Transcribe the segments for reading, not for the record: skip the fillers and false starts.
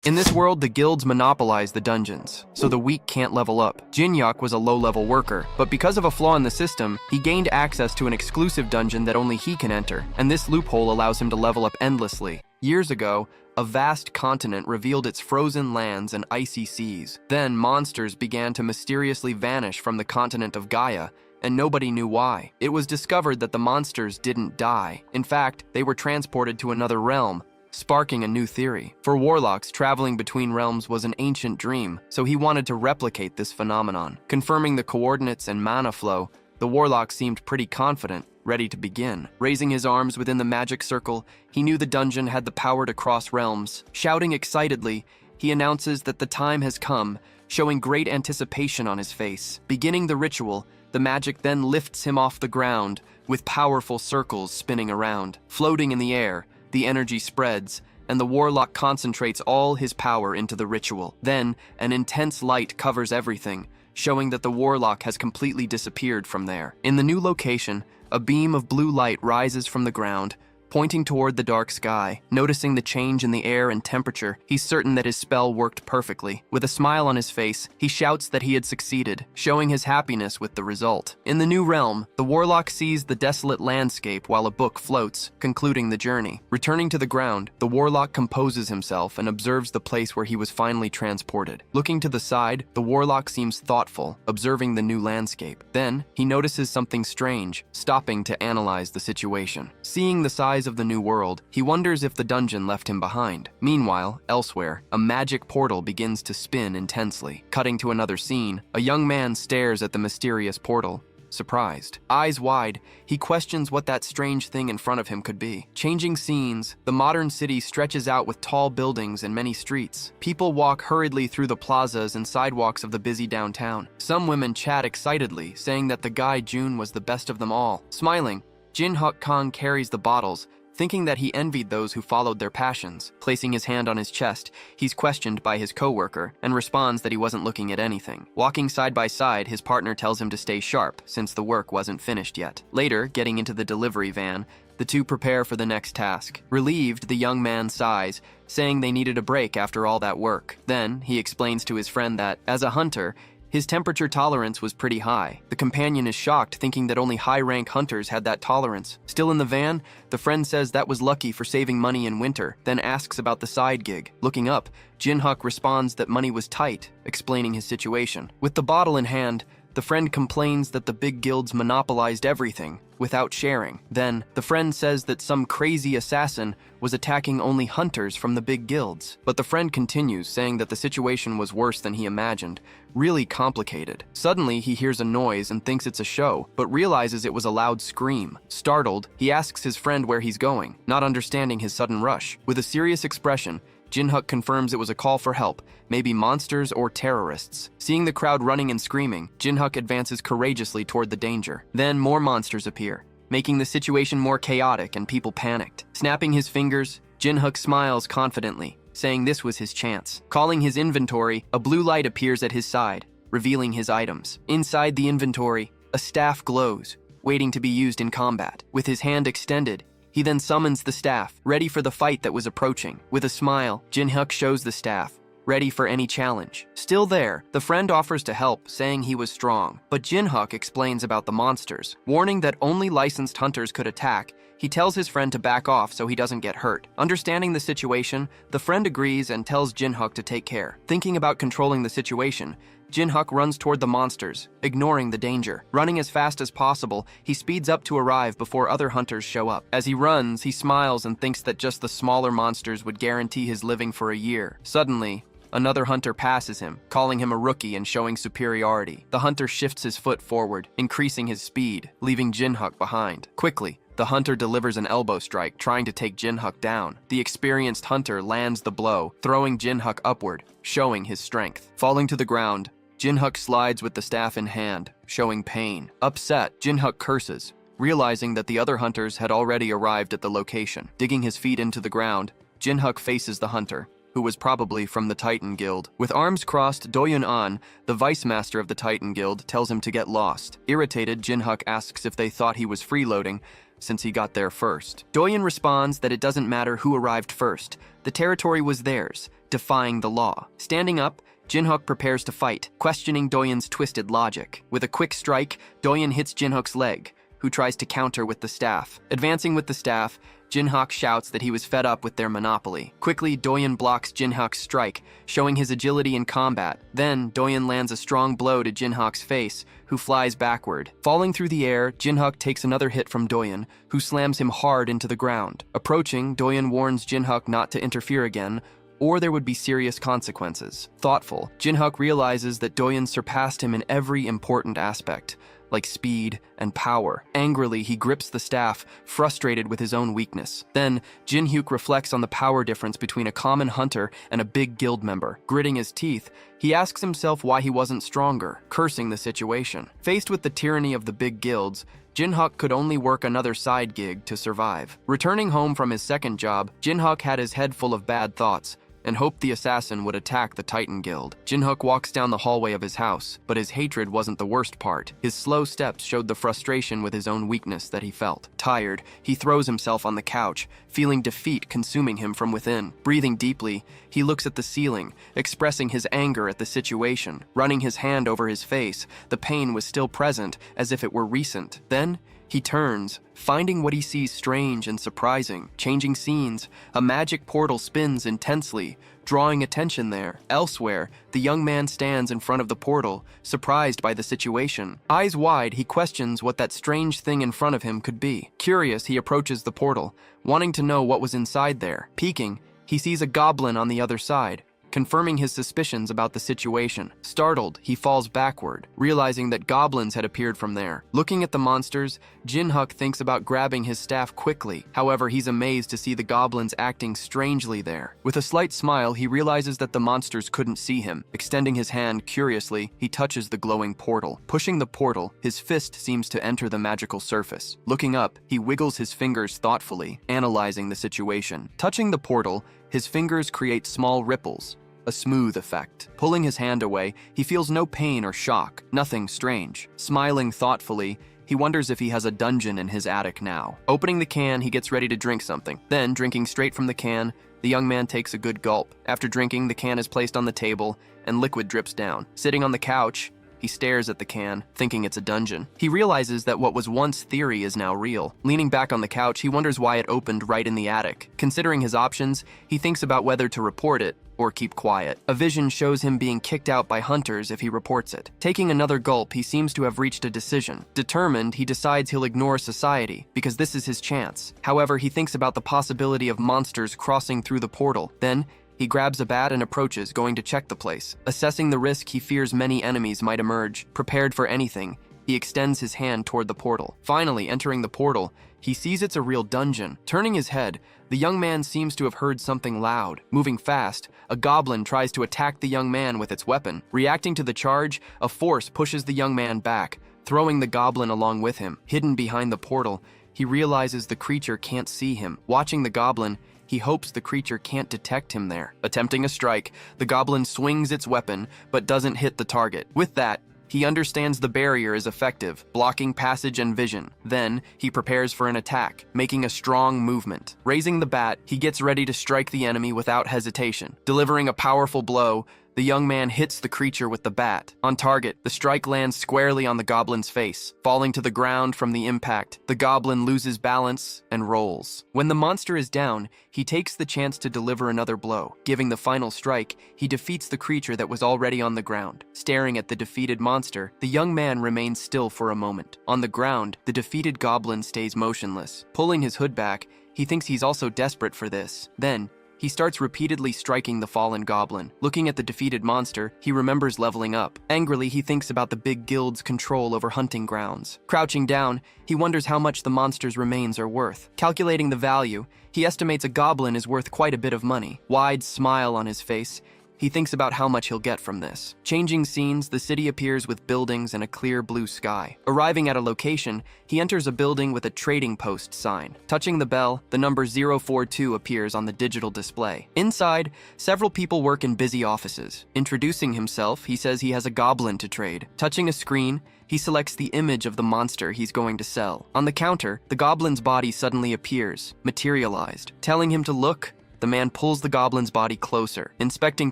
In this world, the guilds monopolize the dungeons, so the weak can't level up. Jin-hyuk was a low-level worker, but because of a flaw in the system, he gained access to an exclusive dungeon that only he can enter, and this loophole allows him to level up endlessly. Years ago, a vast continent revealed its frozen lands and icy seas. Then, monsters began to mysteriously vanish from the continent of Gaia, and nobody knew why. It was discovered that the monsters didn't die. In fact, they were transported to another realm, sparking a new theory. For warlocks, traveling between realms was an ancient dream, so he wanted to replicate this phenomenon. Confirming the coordinates and mana flow, the warlock seemed pretty confident, ready to begin. Raising his arms within the magic circle, he knew the dungeon had the power to cross realms. Shouting excitedly, he announces that the time has come, showing great anticipation on his face. Beginning the ritual, the magic then lifts him off the ground, with powerful circles spinning around. Floating in the air, the energy spreads, and the warlock concentrates all his power into the ritual. Then, an intense light covers everything, showing that the warlock has completely disappeared from there. In the new location, a beam of blue light rises from the ground, pointing toward the dark sky. Noticing the change in the air and temperature, he's certain that his spell worked perfectly. With a smile on his face, he shouts that he had succeeded, showing his happiness with the result. In the new realm, the warlock sees the desolate landscape while a book floats, concluding the journey. Returning to the ground, the warlock composes himself and observes the place where he was finally transported. Looking to the side, the warlock seems thoughtful, observing the new landscape. Then, he notices something strange, stopping to analyze the situation. Seeing the size of the new world, he wonders if the dungeon left him behind. Meanwhile, elsewhere, a magic portal begins to spin intensely. Cutting to another scene, a young man stares at the mysterious portal, surprised. Eyes wide, he questions what that strange thing in front of him could be. Changing scenes, the modern city stretches out with tall buildings and many streets. People walk hurriedly through the plazas and sidewalks of the busy downtown. Some women chat excitedly, saying that the guy Jun was the best of them all. Smiling, Jin-hyuk Kang carries the bottles, thinking that he envied those who followed their passions. Placing his hand on his chest, he's questioned by his co-worker and responds that he wasn't looking at anything. Walking side by side, his partner tells him to stay sharp since the work wasn't finished yet. Later, getting into the delivery van, the two prepare for the next task. Relieved, the young man sighs, saying they needed a break after all that work. Then, he explains to his friend that, as a hunter, his temperature tolerance was pretty high. The companion is shocked, thinking that only high-rank hunters had that tolerance. Still in the van, the friend says that was lucky for saving money in winter, then asks about the side gig. Looking up, Jin-hyuk responds that money was tight, explaining his situation. With the bottle in hand, the friend complains that the big guilds monopolized everything, without sharing. Then, the friend says that some crazy assassin was attacking only hunters from the big guilds. But the friend continues, saying that the situation was worse than he imagined, really complicated. Suddenly, he hears a noise and thinks it's a show, but realizes it was a loud scream. Startled, he asks his friend where he's going, not understanding his sudden rush. With a serious expression, Jin-hyuk confirms it was a call for help, maybe monsters or terrorists. Seeing the crowd running and screaming, Jin-hyuk advances courageously toward the danger. Then more monsters appear, making the situation more chaotic and people panicked. Snapping his fingers, Jin-hyuk smiles confidently, saying this was his chance. Calling his inventory, a blue light appears at his side, revealing his items. Inside the inventory, a staff glows, waiting to be used in combat. With his hand extended, he then summons the staff, ready for the fight that was approaching. With a smile, Jin-hyuk shows the staff, ready for any challenge. Still there, the friend offers to help, saying he was strong. But Jin-hyuk explains about the monsters. Warning that only licensed hunters could attack, he tells his friend to back off so he doesn't get hurt. Understanding the situation, the friend agrees and tells Jin-hyuk to take care. Thinking about controlling the situation, Jin-hyuk runs toward the monsters, ignoring the danger. Running as fast as possible, he speeds up to arrive before other hunters show up. As he runs, he smiles and thinks that just the smaller monsters would guarantee his living for a year. Suddenly, another hunter passes him, calling him a rookie and showing superiority. The hunter shifts his foot forward, increasing his speed, leaving Jin-hyuk behind. Quickly, the hunter delivers an elbow strike, trying to take Jin-hyuk down. The experienced hunter lands the blow, throwing Jin-hyuk upward, showing his strength. Falling to the ground, Jin-hyuk slides with the staff in hand, showing pain. Upset, Jin-hyuk curses, realizing that the other hunters had already arrived at the location. Digging his feet into the ground, Jin-hyuk faces the hunter, who was probably from the Titan Guild. With arms crossed, Do-yun-an, the vice master of the Titan Guild, tells him to get lost. Irritated, Jin-hyuk asks if they thought he was freeloading, since he got there first. Do-yun responds that it doesn't matter who arrived first. The territory was theirs. defying the law. Standing up, Jinhook prepares to fight, questioning Doyen's twisted logic. With a quick strike, Doyen hits Jinhook's leg, who tries to counter with the staff. Advancing with the staff, Jinhook shouts that he was fed up with their monopoly. Quickly, Doyen blocks Jinhook's strike, showing his agility in combat. Then, Doyen lands a strong blow to Jinhook's face, who flies backward. Falling through the air, Jinhook takes another hit from Doyen, who slams him hard into the ground. Approaching, Doyen warns Jinhook not to interfere again, or there would be serious consequences. Thoughtful, Jinhook realizes that Doyen surpassed him in every important aspect, like speed and power. Angrily, he grips the staff, frustrated with his own weakness. Then, Jinhook reflects on the power difference between a common hunter and a big guild member. Gritting his teeth, he asks himself why he wasn't stronger, cursing the situation. Faced with the tyranny of the big guilds, Jinhook could only work another side gig to survive. Returning home from his second job, Jinhook had his head full of bad thoughts, and hoped the assassin would attack the Titan Guild. Jinhook walks down the hallway of his house, but his hatred wasn't the worst part. His slow steps showed the frustration with his own weakness that he felt. Tired, he throws himself on the couch, feeling defeat consuming him from within. Breathing deeply, he looks at the ceiling, expressing his anger at the situation. Running his hand over his face, the pain was still present, as if it were recent. Then, he turns, finding what he sees strange and surprising. Changing scenes, a magic portal spins intensely, drawing attention there. Elsewhere, the young man stands in front of the portal, surprised by the situation. Eyes wide, he questions what that strange thing in front of him could be. Curious, he approaches the portal, wanting to know what was inside there. Peeking, he sees a goblin on the other side, confirming his suspicions about the situation. Startled, he falls backward, realizing that goblins had appeared from there. Looking at the monsters, Jinhook thinks about grabbing his staff quickly. However, he's amazed to see the goblins acting strangely there. With a slight smile, he realizes that the monsters couldn't see him. Extending his hand curiously, he touches the glowing portal. Pushing the portal, his fist seems to enter the magical surface. Looking up, he wiggles his fingers thoughtfully, analyzing the situation. Touching the portal, his fingers create small ripples, a smooth effect. Pulling his hand away, he feels no pain or shock, nothing strange. Smiling thoughtfully, he wonders if he has a dungeon in his attic now. Opening the can, he gets ready to drink something. Then, drinking straight from the can, the young man takes a good gulp. After drinking, the can is placed on the table, and liquid drips down. Sitting on the couch, he stares at the can, thinking it's a dungeon. He realizes that what was once theory is now real. Leaning back on the couch, he wonders why it opened right in the attic. Considering his options, he thinks about whether to report it or keep quiet. A vision shows him being kicked out by hunters if he reports it. Taking another gulp, he seems to have reached a decision. Determined, he decides he'll ignore society, because this is his chance. However, he thinks about the possibility of monsters crossing through the portal. Then, he grabs a bat and approaches, going to check the place. Assessing the risk, he fears many enemies might emerge. Prepared for anything, he extends his hand toward the portal. Finally, entering the portal, he sees it's a real dungeon. Turning his head, the young man seems to have heard something loud. Moving fast, a goblin tries to attack the young man with its weapon. Reacting to the charge, a force pushes the young man back, throwing the goblin along with him. Hidden behind the portal, he realizes the creature can't see him. Watching the goblin, he hopes the creature can't detect him there. Attempting a strike, the goblin swings its weapon, but doesn't hit the target. With that, he understands the barrier is effective, blocking passage and vision. Then, he prepares for an attack, making a strong movement. Raising the bat, he gets ready to strike the enemy without hesitation. Delivering a powerful blow, the young man hits the creature with the bat. On target, the strike lands squarely on the goblin's face. Falling to the ground from the impact, the goblin loses balance and rolls. When the monster is down, he takes the chance to deliver another blow. Giving the final strike, he defeats the creature that was already on the ground. Staring at the defeated monster, the young man remains still for a moment. On the ground, the defeated goblin stays motionless. Pulling his hood back, he thinks he's also desperate for this. Then, he starts repeatedly striking the fallen goblin. Looking at the defeated monster, he remembers leveling up. Angrily, he thinks about the big guild's control over hunting grounds. Crouching down, he wonders how much the monster's remains are worth. Calculating the value, he estimates a goblin is worth quite a bit of money. Wide smile on his face, he thinks about how much he'll get from this. Changing scenes, the city appears with buildings and a clear blue sky. Arriving at a location, he enters a building with a trading post sign. Touching the bell, the number 042 appears on the digital display. Inside, several people work in busy offices. Introducing himself, he says he has a goblin to trade. Touching a screen, he selects the image of the monster he's going to sell. On the counter, the goblin's body suddenly appears, materialized. Telling him to look, the man pulls the goblin's body closer. Inspecting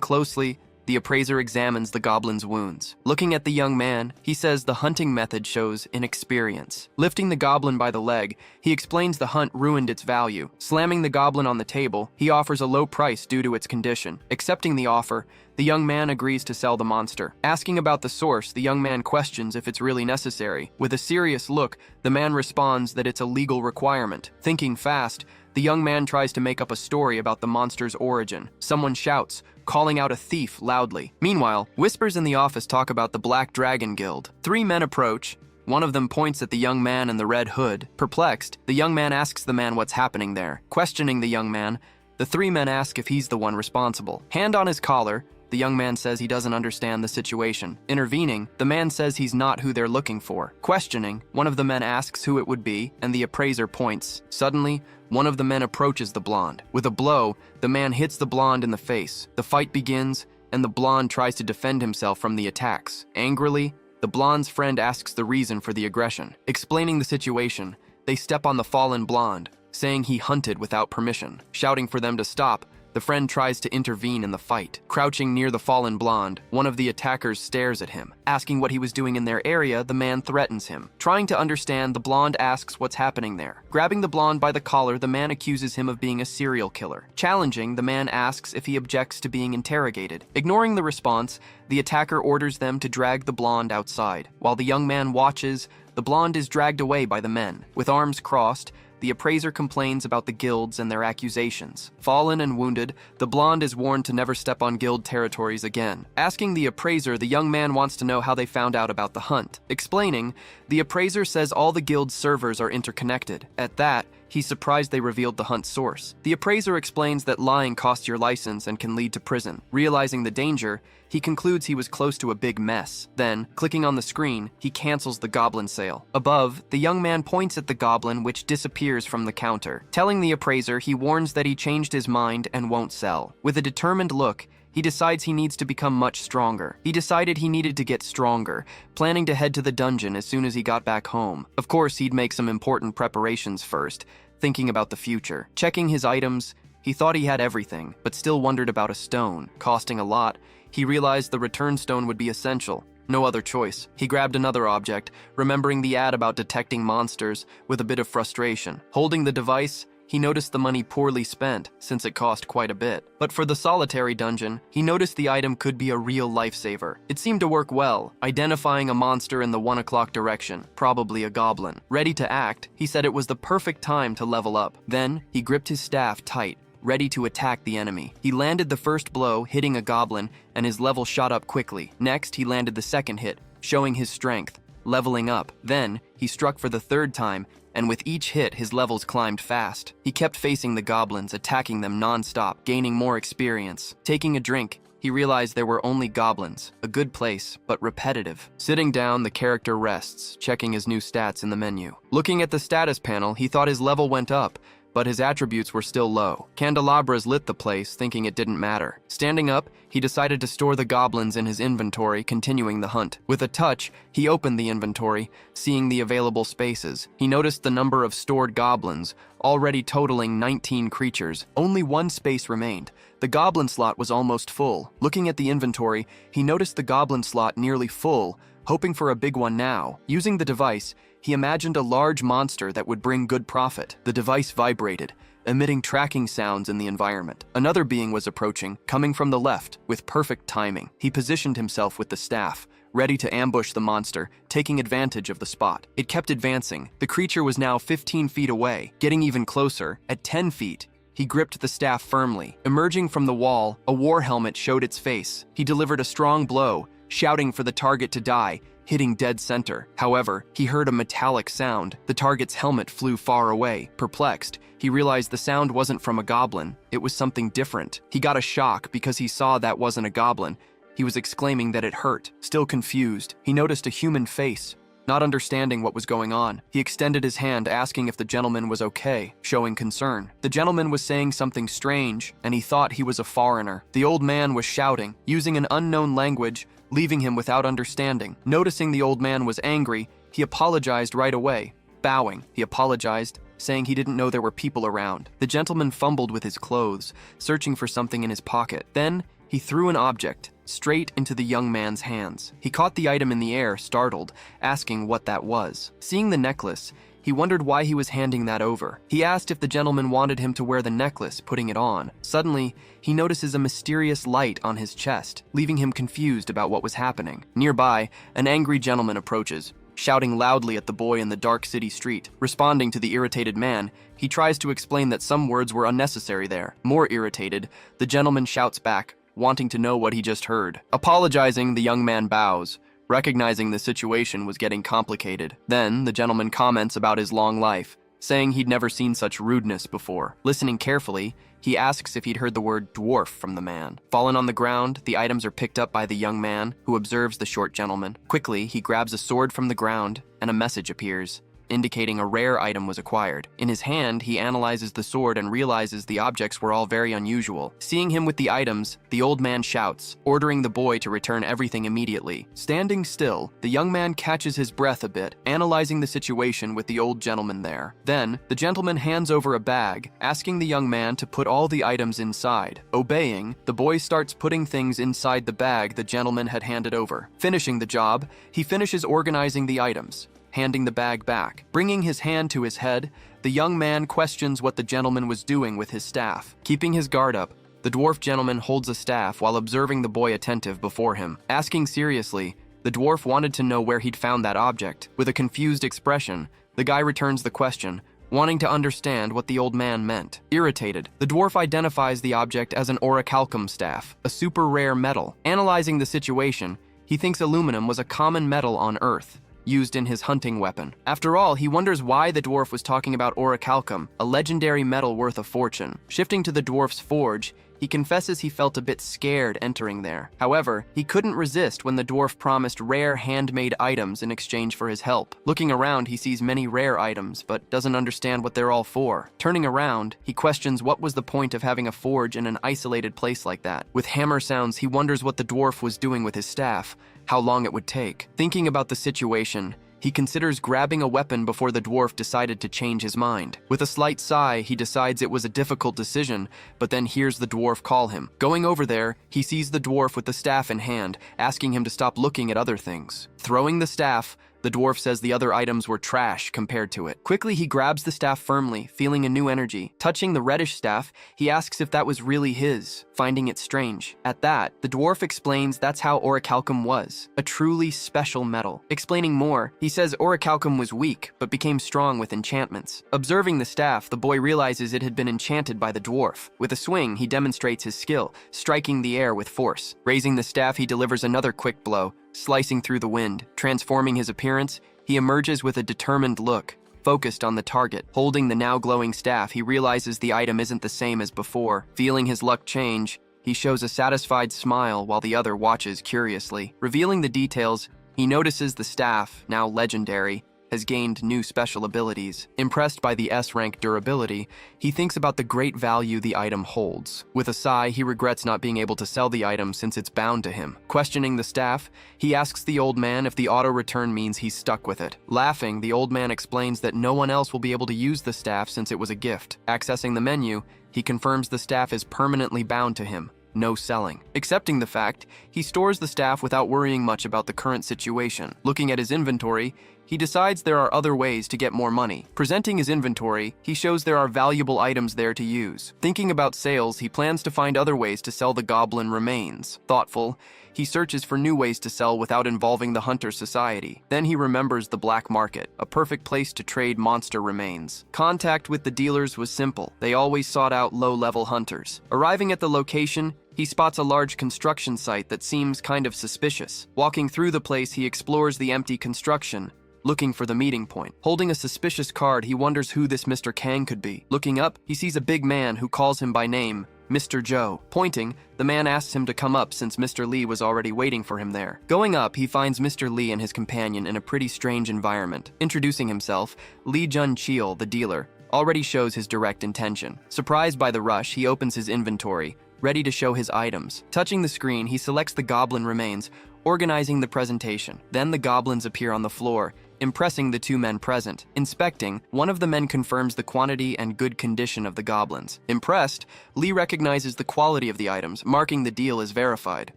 closely, the appraiser examines the goblin's wounds. Looking at the young man, he says the hunting method shows inexperience. Lifting the goblin by the leg, he explains the hunt ruined its value. Slamming the goblin on the table, he offers a low price due to its condition. Accepting the offer, the young man agrees to sell the monster. Asking about the source, the young man questions if it's really necessary. With a serious look, the man responds that it's a legal requirement. Thinking fast, the young man tries to make up a story about the monster's origin. Someone shouts, calling out a thief loudly. Meanwhile, whispers in the office talk about the Black Dragon Guild. 3 men approach. One of them points at the young man in the red hood. Perplexed, the young man asks the man what's happening there. Questioning the young man, the 3 men ask if he's the one responsible. Hand on his collar, the young man says he doesn't understand the situation. Intervening, the man says he's not who they're looking for. Questioning, one of the men asks who it would be, and the appraiser points. Suddenly, one of the men approaches the blonde. With a blow, the man hits the blonde in the face. The fight begins, and the blonde tries to defend himself from the attacks. Angrily, the blonde's friend asks the reason for the aggression. Explaining the situation, they step on the fallen blonde, saying he hunted without permission. Shouting for them to stop, the friend tries to intervene in the fight. Crouching near the fallen blonde, one of the attackers stares at him. Asking what he was doing in their area, the man threatens him. Trying to understand, the blonde asks what's happening there. Grabbing the blonde by the collar, the man accuses him of being a serial killer. Challenging, the man asks if he objects to being interrogated. Ignoring the response, the attacker orders them to drag the blonde outside. While the young man watches, the blonde is dragged away by the men. With arms crossed, the appraiser complains about the guilds and their accusations. Fallen and wounded, the blonde is warned to never step on guild territories again. Asking the appraiser, the young man wants to know how they found out about the hunt. Explaining, the appraiser says all the guild's servers are interconnected. At that, he's surprised they revealed the hunt source. The appraiser explains that lying costs your license and can lead to prison. Realizing the danger, he concludes he was close to a big mess. Then, clicking on the screen, he cancels the goblin sale. Above, the young man points at the goblin, which disappears from the counter. Telling the appraiser, he warns that he changed his mind and won't sell. With a determined look, he decides he needs to become much stronger. He decided he needed to get stronger, planning to head to the dungeon as soon as he got back home. Of course, he'd make some important preparations first, thinking about the future. Checking his items, he thought he had everything, but still wondered about a stone, costing a lot. He realized the return stone would be essential. No other choice. He grabbed another object, remembering the ad about detecting monsters, with a bit of frustration. Holding the device, he noticed the money poorly spent, since it cost quite a bit. But for the solitary dungeon, he noticed the item could be a real lifesaver. It seemed to work well, identifying a monster in the 1 o'clock direction, probably a goblin. Ready to act, he said it was the perfect time to level up. Then, he gripped his staff tight, ready to attack the enemy. He landed the first blow, hitting a goblin, and his level shot up quickly. Next, he landed the second hit, showing his strength, leveling up. Then, he struck for the 3rd time, and with each hit, his levels climbed fast. He kept facing the goblins, attacking them non-stop, gaining more experience. Taking a drink, he realized there were only goblins. A good place, but repetitive. Sitting down, the character rests, checking his new stats in the menu. Looking at the status panel, he thought his level went up, but his attributes were still low. Candelabras lit the place, thinking it didn't matter. Standing up, he decided to store the goblins in his inventory, continuing the hunt. With a touch, he opened the inventory, seeing the available spaces. He noticed the number of stored goblins, already totaling 19 creatures. Only 1 space remained. The goblin slot was almost full. Looking at the inventory, he noticed the goblin slot nearly full, hoping for a big one now. Using the device, he imagined a large monster that would bring good profit. The device vibrated, emitting tracking sounds in the environment. Another being was approaching, coming from the left, with perfect timing. He positioned himself with the staff, ready to ambush the monster, taking advantage of the spot. It kept advancing. The creature was now 15 feet away, getting even closer. At 10 feet, he gripped the staff firmly. Emerging from the wall, a war helmet showed its face. He delivered a strong blow, shouting for the target to die, hitting dead center. However, he heard a metallic sound. The target's helmet flew far away. Perplexed, he realized the sound wasn't from a goblin. It was something different. He got a shock because he saw that wasn't a goblin. He was exclaiming that it hurt. Still confused, he noticed a human face. Not understanding what was going on, he extended his hand asking if the gentleman was okay, showing concern. The gentleman was saying something strange, and he thought he was a foreigner. The old man was shouting, using an unknown language, leaving him without understanding. Noticing the old man was angry, he apologized right away. Bowing, he apologized, saying he didn't know there were people around. The gentleman fumbled with his clothes, searching for something in his pocket. Then, he threw an object straight into the young man's hands. He caught the item in the air, startled, asking what that was. Seeing the necklace, he wondered why he was handing that over. He asked if the gentleman wanted him to wear the necklace, putting it on. Suddenly, he notices a mysterious light on his chest, leaving him confused about what was happening. Nearby, an angry gentleman approaches, shouting loudly at the boy in the dark city street. Responding to the irritated man, he tries to explain that some words were unnecessary there. More irritated, the gentleman shouts back, wanting to know what he just heard. Apologizing, the young man bows, recognizing the situation was getting complicated. Then, the gentleman comments about his long life, saying he'd never seen such rudeness before. Listening carefully, he asks if he'd heard the word dwarf from the man. Fallen on the ground, the items are picked up by the young man, who observes the short gentleman. Quickly, he grabs a sword from the ground, and a message appears, indicating a rare item was acquired. In his hand, he analyzes the sword and realizes the objects were all very unusual. Seeing him with the items, the old man shouts, ordering the boy to return everything immediately. Standing still, the young man catches his breath a bit, analyzing the situation with the old gentleman there. Then, the gentleman hands over a bag, asking the young man to put all the items inside. Obeying, the boy starts putting things inside the bag the gentleman had handed over. Finishing the job, he finishes organizing the items, handing the bag back. Bringing his hand to his head, the young man questions what the gentleman was doing with his staff. Keeping his guard up, the dwarf gentleman holds a staff while observing the boy attentive before him. Asking seriously, the dwarf wanted to know where he'd found that object. With a confused expression, the guy returns the question, wanting to understand what the old man meant. Irritated, the dwarf identifies the object as an orichalcum staff, a super rare metal. Analyzing the situation, he thinks aluminum was a common metal on Earth, used in his hunting weapon. After all, he wonders why the dwarf was talking about orichalcum, a legendary metal worth a fortune. Shifting to the dwarf's forge, he confesses he felt a bit scared entering there. However, he couldn't resist when the dwarf promised rare handmade items in exchange for his help. Looking around, he sees many rare items, but doesn't understand what they're all for. Turning around, he questions what was the point of having a forge in an isolated place like that. With hammer sounds, he wonders what the dwarf was doing with his staff, how long it would take. Thinking about the situation, he considers grabbing a weapon before the dwarf decided to change his mind. With a slight sigh, he decides it was a difficult decision, but then hears the dwarf call him. Going over there, he sees the dwarf with the staff in hand, asking him to stop looking at other things. Throwing the staff, the dwarf says the other items were trash compared to it. Quickly, he grabs the staff firmly, feeling a new energy. Touching the reddish staff, he asks if that was really his, finding it strange. At that, the dwarf explains that's how orichalcum was, a truly special metal. Explaining more, he says orichalcum was weak, but became strong with enchantments. Observing the staff, the boy realizes it had been enchanted by the dwarf. With a swing, he demonstrates his skill, striking the air with force. Raising the staff, he delivers another quick blow, slicing through the wind. Transforming his appearance, he emerges with a determined look, focused on the target. Holding the now glowing staff, he realizes the item isn't the same as before. Feeling his luck change, he shows a satisfied smile while the other watches curiously. Revealing the details, he notices the staff, now legendary, has gained new special abilities. Impressed by the S-rank durability, he thinks about the great value the item holds. With a sigh, he regrets not being able to sell the item since it's bound to him. Questioning the staff, he asks the old man if the auto-return means he's stuck with it. Laughing, the old man explains that no one else will be able to use the staff since it was a gift. Accessing the menu, he confirms the staff is permanently bound to him. No selling. Accepting the fact, he stores the staff without worrying much about the current situation. Looking at his inventory, he decides there are other ways to get more money. Presenting his inventory, he shows there are valuable items there to use. Thinking about sales, he plans to find other ways to sell the goblin remains. Thoughtful, he searches for new ways to sell without involving the hunter society. Then he remembers the black market, a perfect place to trade monster remains. Contact with the dealers was simple. They always sought out low-level hunters. Arriving at the location, he spots a large construction site that seems kind of suspicious. Walking through the place, he explores the empty construction, looking for the meeting point. Holding a suspicious card, he wonders who this Mr. Kang could be. Looking up, he sees a big man who calls him by name, Mr. Joe. Pointing, the man asks him to come up since Mr. Lee was already waiting for him there. Going up, he finds Mr. Lee and his companion in a pretty strange environment. Introducing himself, Lee Jun-cheol, the dealer, already shows his direct intention. Surprised by the rush, he opens his inventory, ready to show his items. Touching the screen, he selects the goblin remains, organizing the presentation. Then the goblins appear on the floor, impressing the two men present. Inspecting, one of the men confirms the quantity and good condition of the goblins. Impressed, Lee recognizes the quality of the items, marking the deal as verified.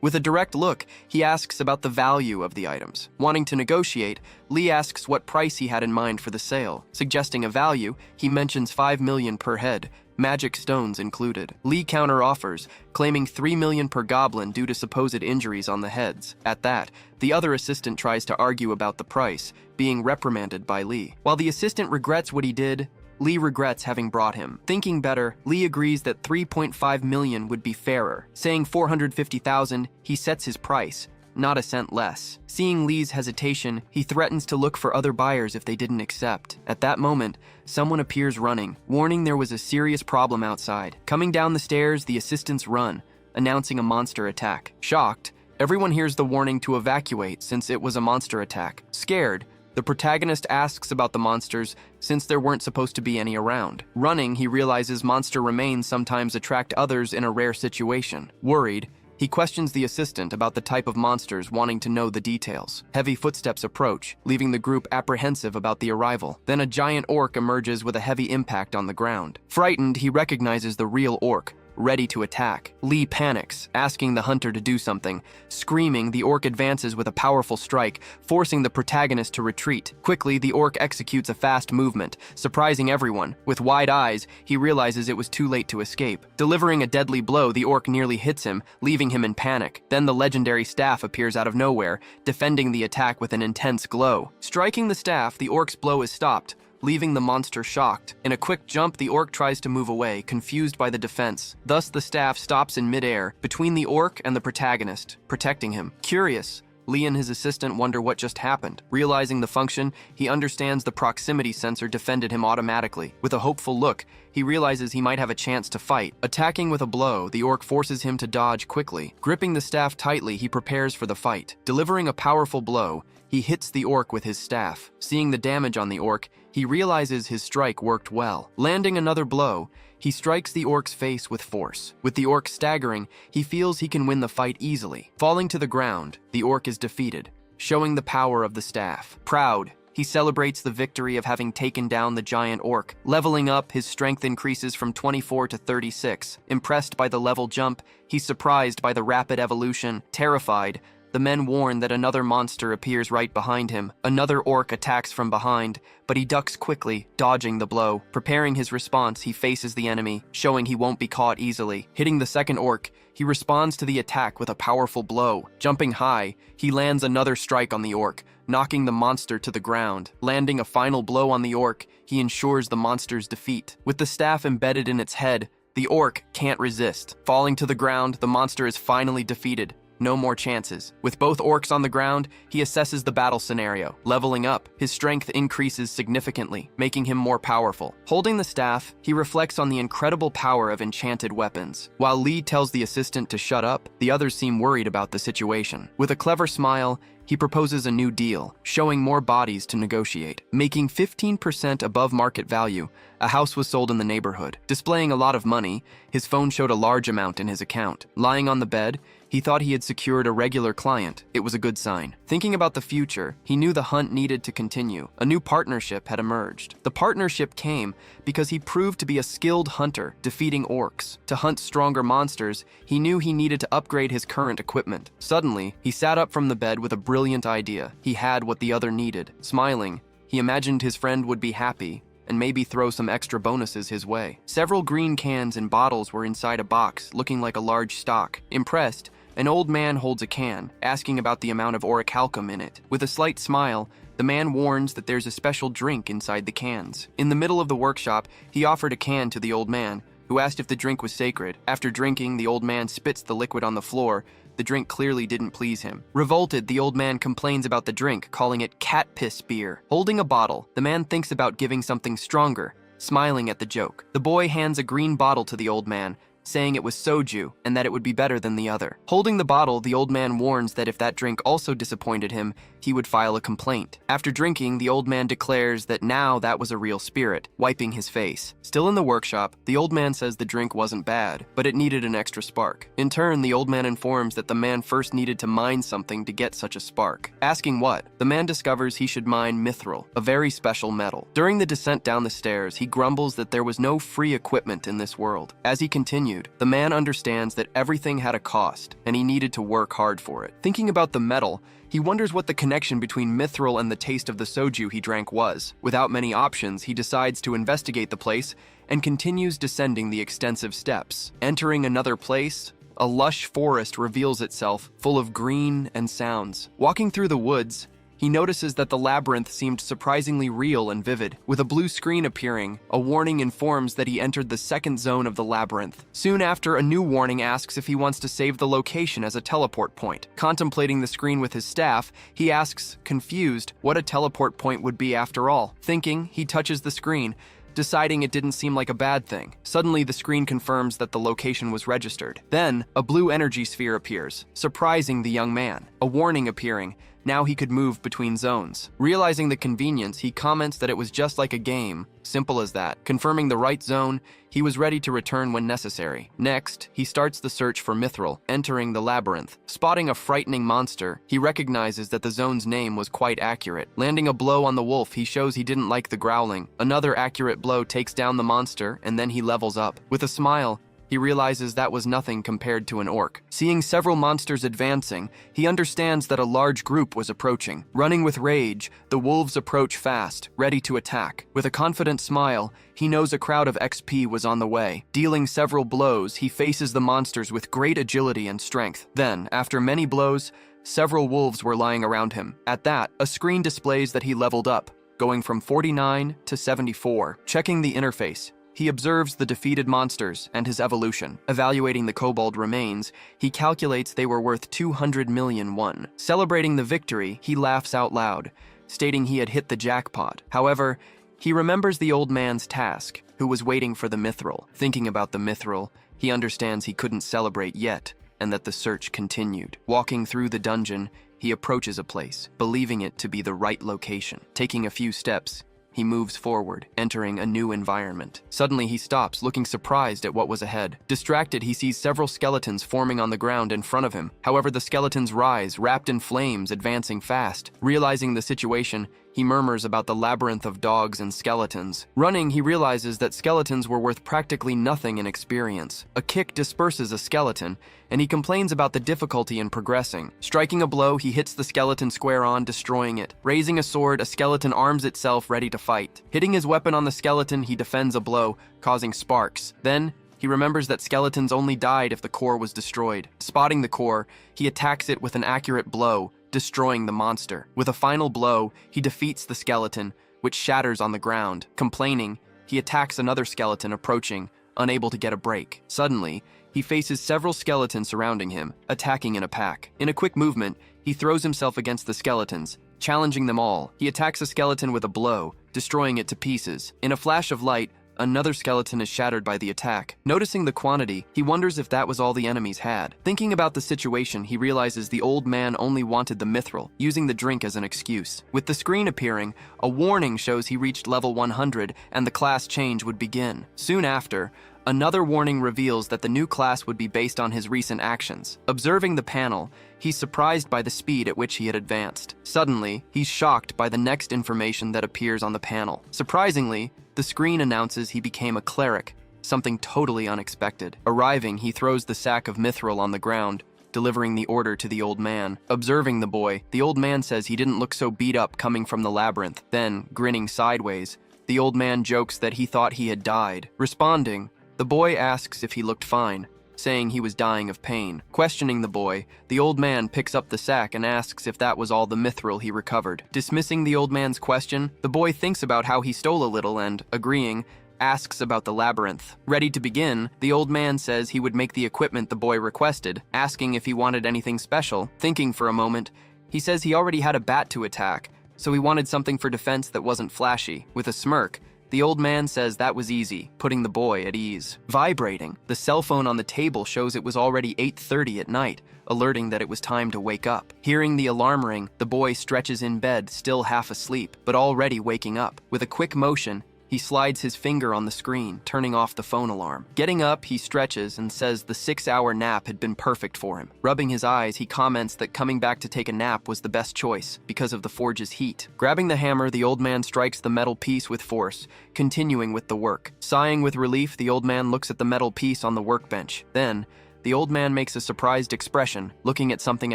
With a direct look, he asks about the value of the items. Wanting to negotiate, Lee asks what price he had in mind for the sale. Suggesting a value, he mentions 5 million per head, magic stones included. Lee counter-offers, claiming 3 million per goblin due to supposed injuries on the heads. At that, the other assistant tries to argue about the price, being reprimanded by Lee. While the assistant regrets what he did, Lee regrets having brought him. Thinking better, Lee agrees that 3.5 million would be fairer. Saying 450,000, he sets his price, not a cent less. Seeing Lee's hesitation, he threatens to look for other buyers if they didn't accept. At that moment, someone appears running, warning there was a serious problem outside. Coming down the stairs, the assistants run, announcing a monster attack. Shocked, everyone hears the warning to evacuate since it was a monster attack. Scared, the protagonist asks about the monsters since there weren't supposed to be any around. Running, he realizes monster remains sometimes attract others in a rare situation. Worried, he questions the assistant about the type of monsters, wanting to know the details. Heavy footsteps approach, leaving the group apprehensive about the arrival. Then a giant orc emerges with a heavy impact on the ground. Frightened, he recognizes the real orc, ready to attack. Lee panics, asking the hunter to do something. Screaming, the orc advances with a powerful strike, forcing the protagonist to retreat. Quickly, the orc executes a fast movement, surprising everyone. With wide eyes, he realizes it was too late to escape. Delivering a deadly blow, the orc nearly hits him, leaving him in panic. Then the legendary staff appears out of nowhere, defending the attack with an intense glow. Striking the staff, the orc's blow is stopped, leaving the monster shocked. In a quick jump, the orc tries to move away, confused by the defense. Thus, the staff stops in midair, between the orc and the protagonist, protecting him. Curious, Lee and his assistant wonder what just happened. Realizing the function, he understands the proximity sensor defended him automatically. With a hopeful look, he realizes he might have a chance to fight. Attacking with a blow, the orc forces him to dodge quickly. Gripping the staff tightly, he prepares for the fight. Delivering a powerful blow, he hits the orc with his staff. Seeing the damage on the orc, he realizes his strike worked well. Landing another blow, he strikes the orc's face with force. With the orc staggering, he feels he can win the fight easily. Falling to the ground, the orc is defeated, showing the power of the staff. Proud, he celebrates the victory of having taken down the giant orc. Leveling up, his strength increases from 24 to 36. Impressed by the level jump, he's surprised by the rapid evolution. Terrified, the men warn that another monster appears right behind him. Another orc attacks from behind, but he ducks quickly, dodging the blow. Preparing his response, he faces the enemy, showing he won't be caught easily. Hitting the second orc, he responds to the attack with a powerful blow. Jumping high, he lands another strike on the orc, knocking the monster to the ground. Landing a final blow on the orc, he ensures the monster's defeat. With the staff embedded in its head, the orc can't resist. Falling to the ground, the monster is finally defeated. No more chances. With both orcs on the ground, he assesses the battle scenario. Leveling up, his strength increases significantly, making him more powerful. Holding the staff, he reflects on the incredible power of enchanted weapons. While Lee tells the assistant to shut up, the others seem worried about the situation. With a clever smile, he proposes a new deal, showing more bodies to negotiate. Making 15% above market value, a house was sold in the neighborhood. Displaying a lot of money, his phone showed a large amount in his account. Lying on the bed, he thought he had secured a regular client. It was a good sign. Thinking about the future, he knew the hunt needed to continue. A new partnership had emerged. The partnership came because he proved to be a skilled hunter, defeating orcs. To hunt stronger monsters, he knew he needed to upgrade his current equipment. Suddenly, he sat up from the bed with a brilliant idea. He had what the other needed. Smiling, he imagined his friend would be happy and maybe throw some extra bonuses his way. Several green cans and bottles were inside a box, looking like a large stock. Impressed, an old man holds a can, asking about the amount of orichalcum in it. With a slight smile, the man warns that there's a special drink inside the cans. In the middle of the workshop, he offered a can to the old man, who asked if the drink was sacred. After drinking, the old man spits the liquid on the floor. The drink clearly didn't please him. Revolted, the old man complains about the drink, calling it cat piss beer. Holding a bottle, the man thinks about giving something stronger, smiling at the joke. The boy hands a green bottle to the old man, saying it was soju and that it would be better than the other. Holding the bottle, the old man warns that if that drink also disappointed him, he would file a complaint. After drinking, the old man declares that now that was a real spirit, wiping his face. Still in the workshop, the old man says the drink wasn't bad, but it needed an extra spark. In turn, the old man informs that the man first needed to mine something to get such a spark. Asking what, the man discovers he should mine mithril, a very special metal. During the descent down the stairs, he grumbles that there was no free equipment in this world. As he continued, the man understands that everything had a cost, and he needed to work hard for it. Thinking about the metal, he wonders what the connection between mithril and the taste of the soju he drank was. Without many options, he decides to investigate the place and continues descending the extensive steps. Entering another place, a lush forest reveals itself, full of green and sounds. Walking through the woods, he notices that the labyrinth seemed surprisingly real and vivid. With a blue screen appearing, a warning informs that he entered the second zone of the labyrinth. Soon after, a new warning asks if he wants to save the location as a teleport point. Contemplating the screen with his staff, he asks, confused, what a teleport point would be after all. Thinking, he touches the screen, deciding it didn't seem like a bad thing. Suddenly, the screen confirms that the location was registered. Then, a blue energy sphere appears, surprising the young man. A warning appearing. Now he could move between zones. Realizing the convenience, he comments that it was just like a game, simple as that. Confirming the right zone, he was ready to return when necessary. Next, he starts the search for mithril, entering the labyrinth. Spotting a frightening monster, he recognizes that the zone's name was quite accurate. Landing a blow on the wolf, he shows he didn't like the growling. Another accurate blow takes down the monster, and then he levels up. With a smile, he realizes that was nothing compared to an orc. Seeing several monsters advancing, he understands that a large group was approaching. Running with rage, the wolves approach fast, ready to attack. With a confident smile, he knows a crowd of XP was on the way. Dealing several blows, he faces the monsters with great agility and strength. Then, after many blows, several wolves were lying around him. At that, a screen displays that he leveled up, going from 49 to 74. Checking the interface, he observes the defeated monsters and his evolution. Evaluating the kobold remains, he calculates they were worth 200 million won. Celebrating the victory, he laughs out loud, stating he had hit the jackpot. However, he remembers the old man's task, who was waiting for the mithril. Thinking about the mithril, he understands he couldn't celebrate yet, and that the search continued. Walking through the dungeon, he approaches a place, believing it to be the right location. Taking a few steps, he moves forward, entering a new environment. Suddenly, he stops, looking surprised at what was ahead. Distracted, he sees several skeletons forming on the ground in front of him. However, the skeletons rise, wrapped in flames, advancing fast. Realizing the situation, he murmurs about the labyrinth of dogs and skeletons. Running, he realizes that skeletons were worth practically nothing in experience. A kick disperses a skeleton, and he complains about the difficulty in progressing. Striking a blow, he hits the skeleton square on, destroying it. Raising a sword, a skeleton arms itself, ready to fight. Hitting his weapon on the skeleton, he defends a blow, causing sparks. Then, he remembers that skeletons only died if the core was destroyed. Spotting the core, he attacks it with an accurate blow, destroying the monster. With a final blow, he defeats the skeleton, which shatters on the ground. Complaining, he attacks another skeleton approaching, unable to get a break. Suddenly, he faces several skeletons surrounding him, attacking in a pack. In a quick movement, he throws himself against the skeletons, challenging them all. He attacks a skeleton with a blow, destroying it to pieces. In a flash of light, another skeleton is shattered by the attack. Noticing the quantity, he wonders if that was all the enemies had. Thinking about the situation, he realizes the old man only wanted the mithril, using the drink as an excuse. With the screen appearing, a warning shows he reached level 100 and the class change would begin. Soon after, another warning reveals that the new class would be based on his recent actions. Observing the panel, he's surprised by the speed at which he had advanced. Suddenly, he's shocked by the next information that appears on the panel. Surprisingly, the screen announces he became a cleric, something totally unexpected. Arriving, he throws the sack of mithril on the ground, delivering the order to the old man. Observing the boy, the old man says he didn't look so beat up coming from the labyrinth. Then, grinning sideways, the old man jokes that he thought he had died. Responding, the boy asks if he looked fine, saying he was dying of pain. Questioning the boy, the old man picks up the sack and asks if that was all the mithril he recovered. Dismissing the old man's question, the boy thinks about how he stole a little and, agreeing, asks about the labyrinth. Ready to begin, the old man says he would make the equipment the boy requested, asking if he wanted anything special. Thinking for a moment, he says he already had a bat to attack, so he wanted something for defense that wasn't flashy. With a smirk, The old man says that was easy, putting the boy at ease. Vibrating, the cell phone on the table shows it was already 8:30 at night, alerting that it was time to wake up. Hearing the alarm ring, the boy stretches in bed, still half asleep, but already waking up. With a quick motion, he slides his finger on the screen, turning off the phone alarm. Getting up, he stretches and says the 6-hour nap had been perfect for him. Rubbing his eyes, he comments that coming back to take a nap was the best choice because of the forge's heat. Grabbing the hammer, the old man strikes the metal piece with force, continuing with the work. Sighing with relief, the old man looks at the metal piece on the workbench. Then, the old man makes a surprised expression, looking at something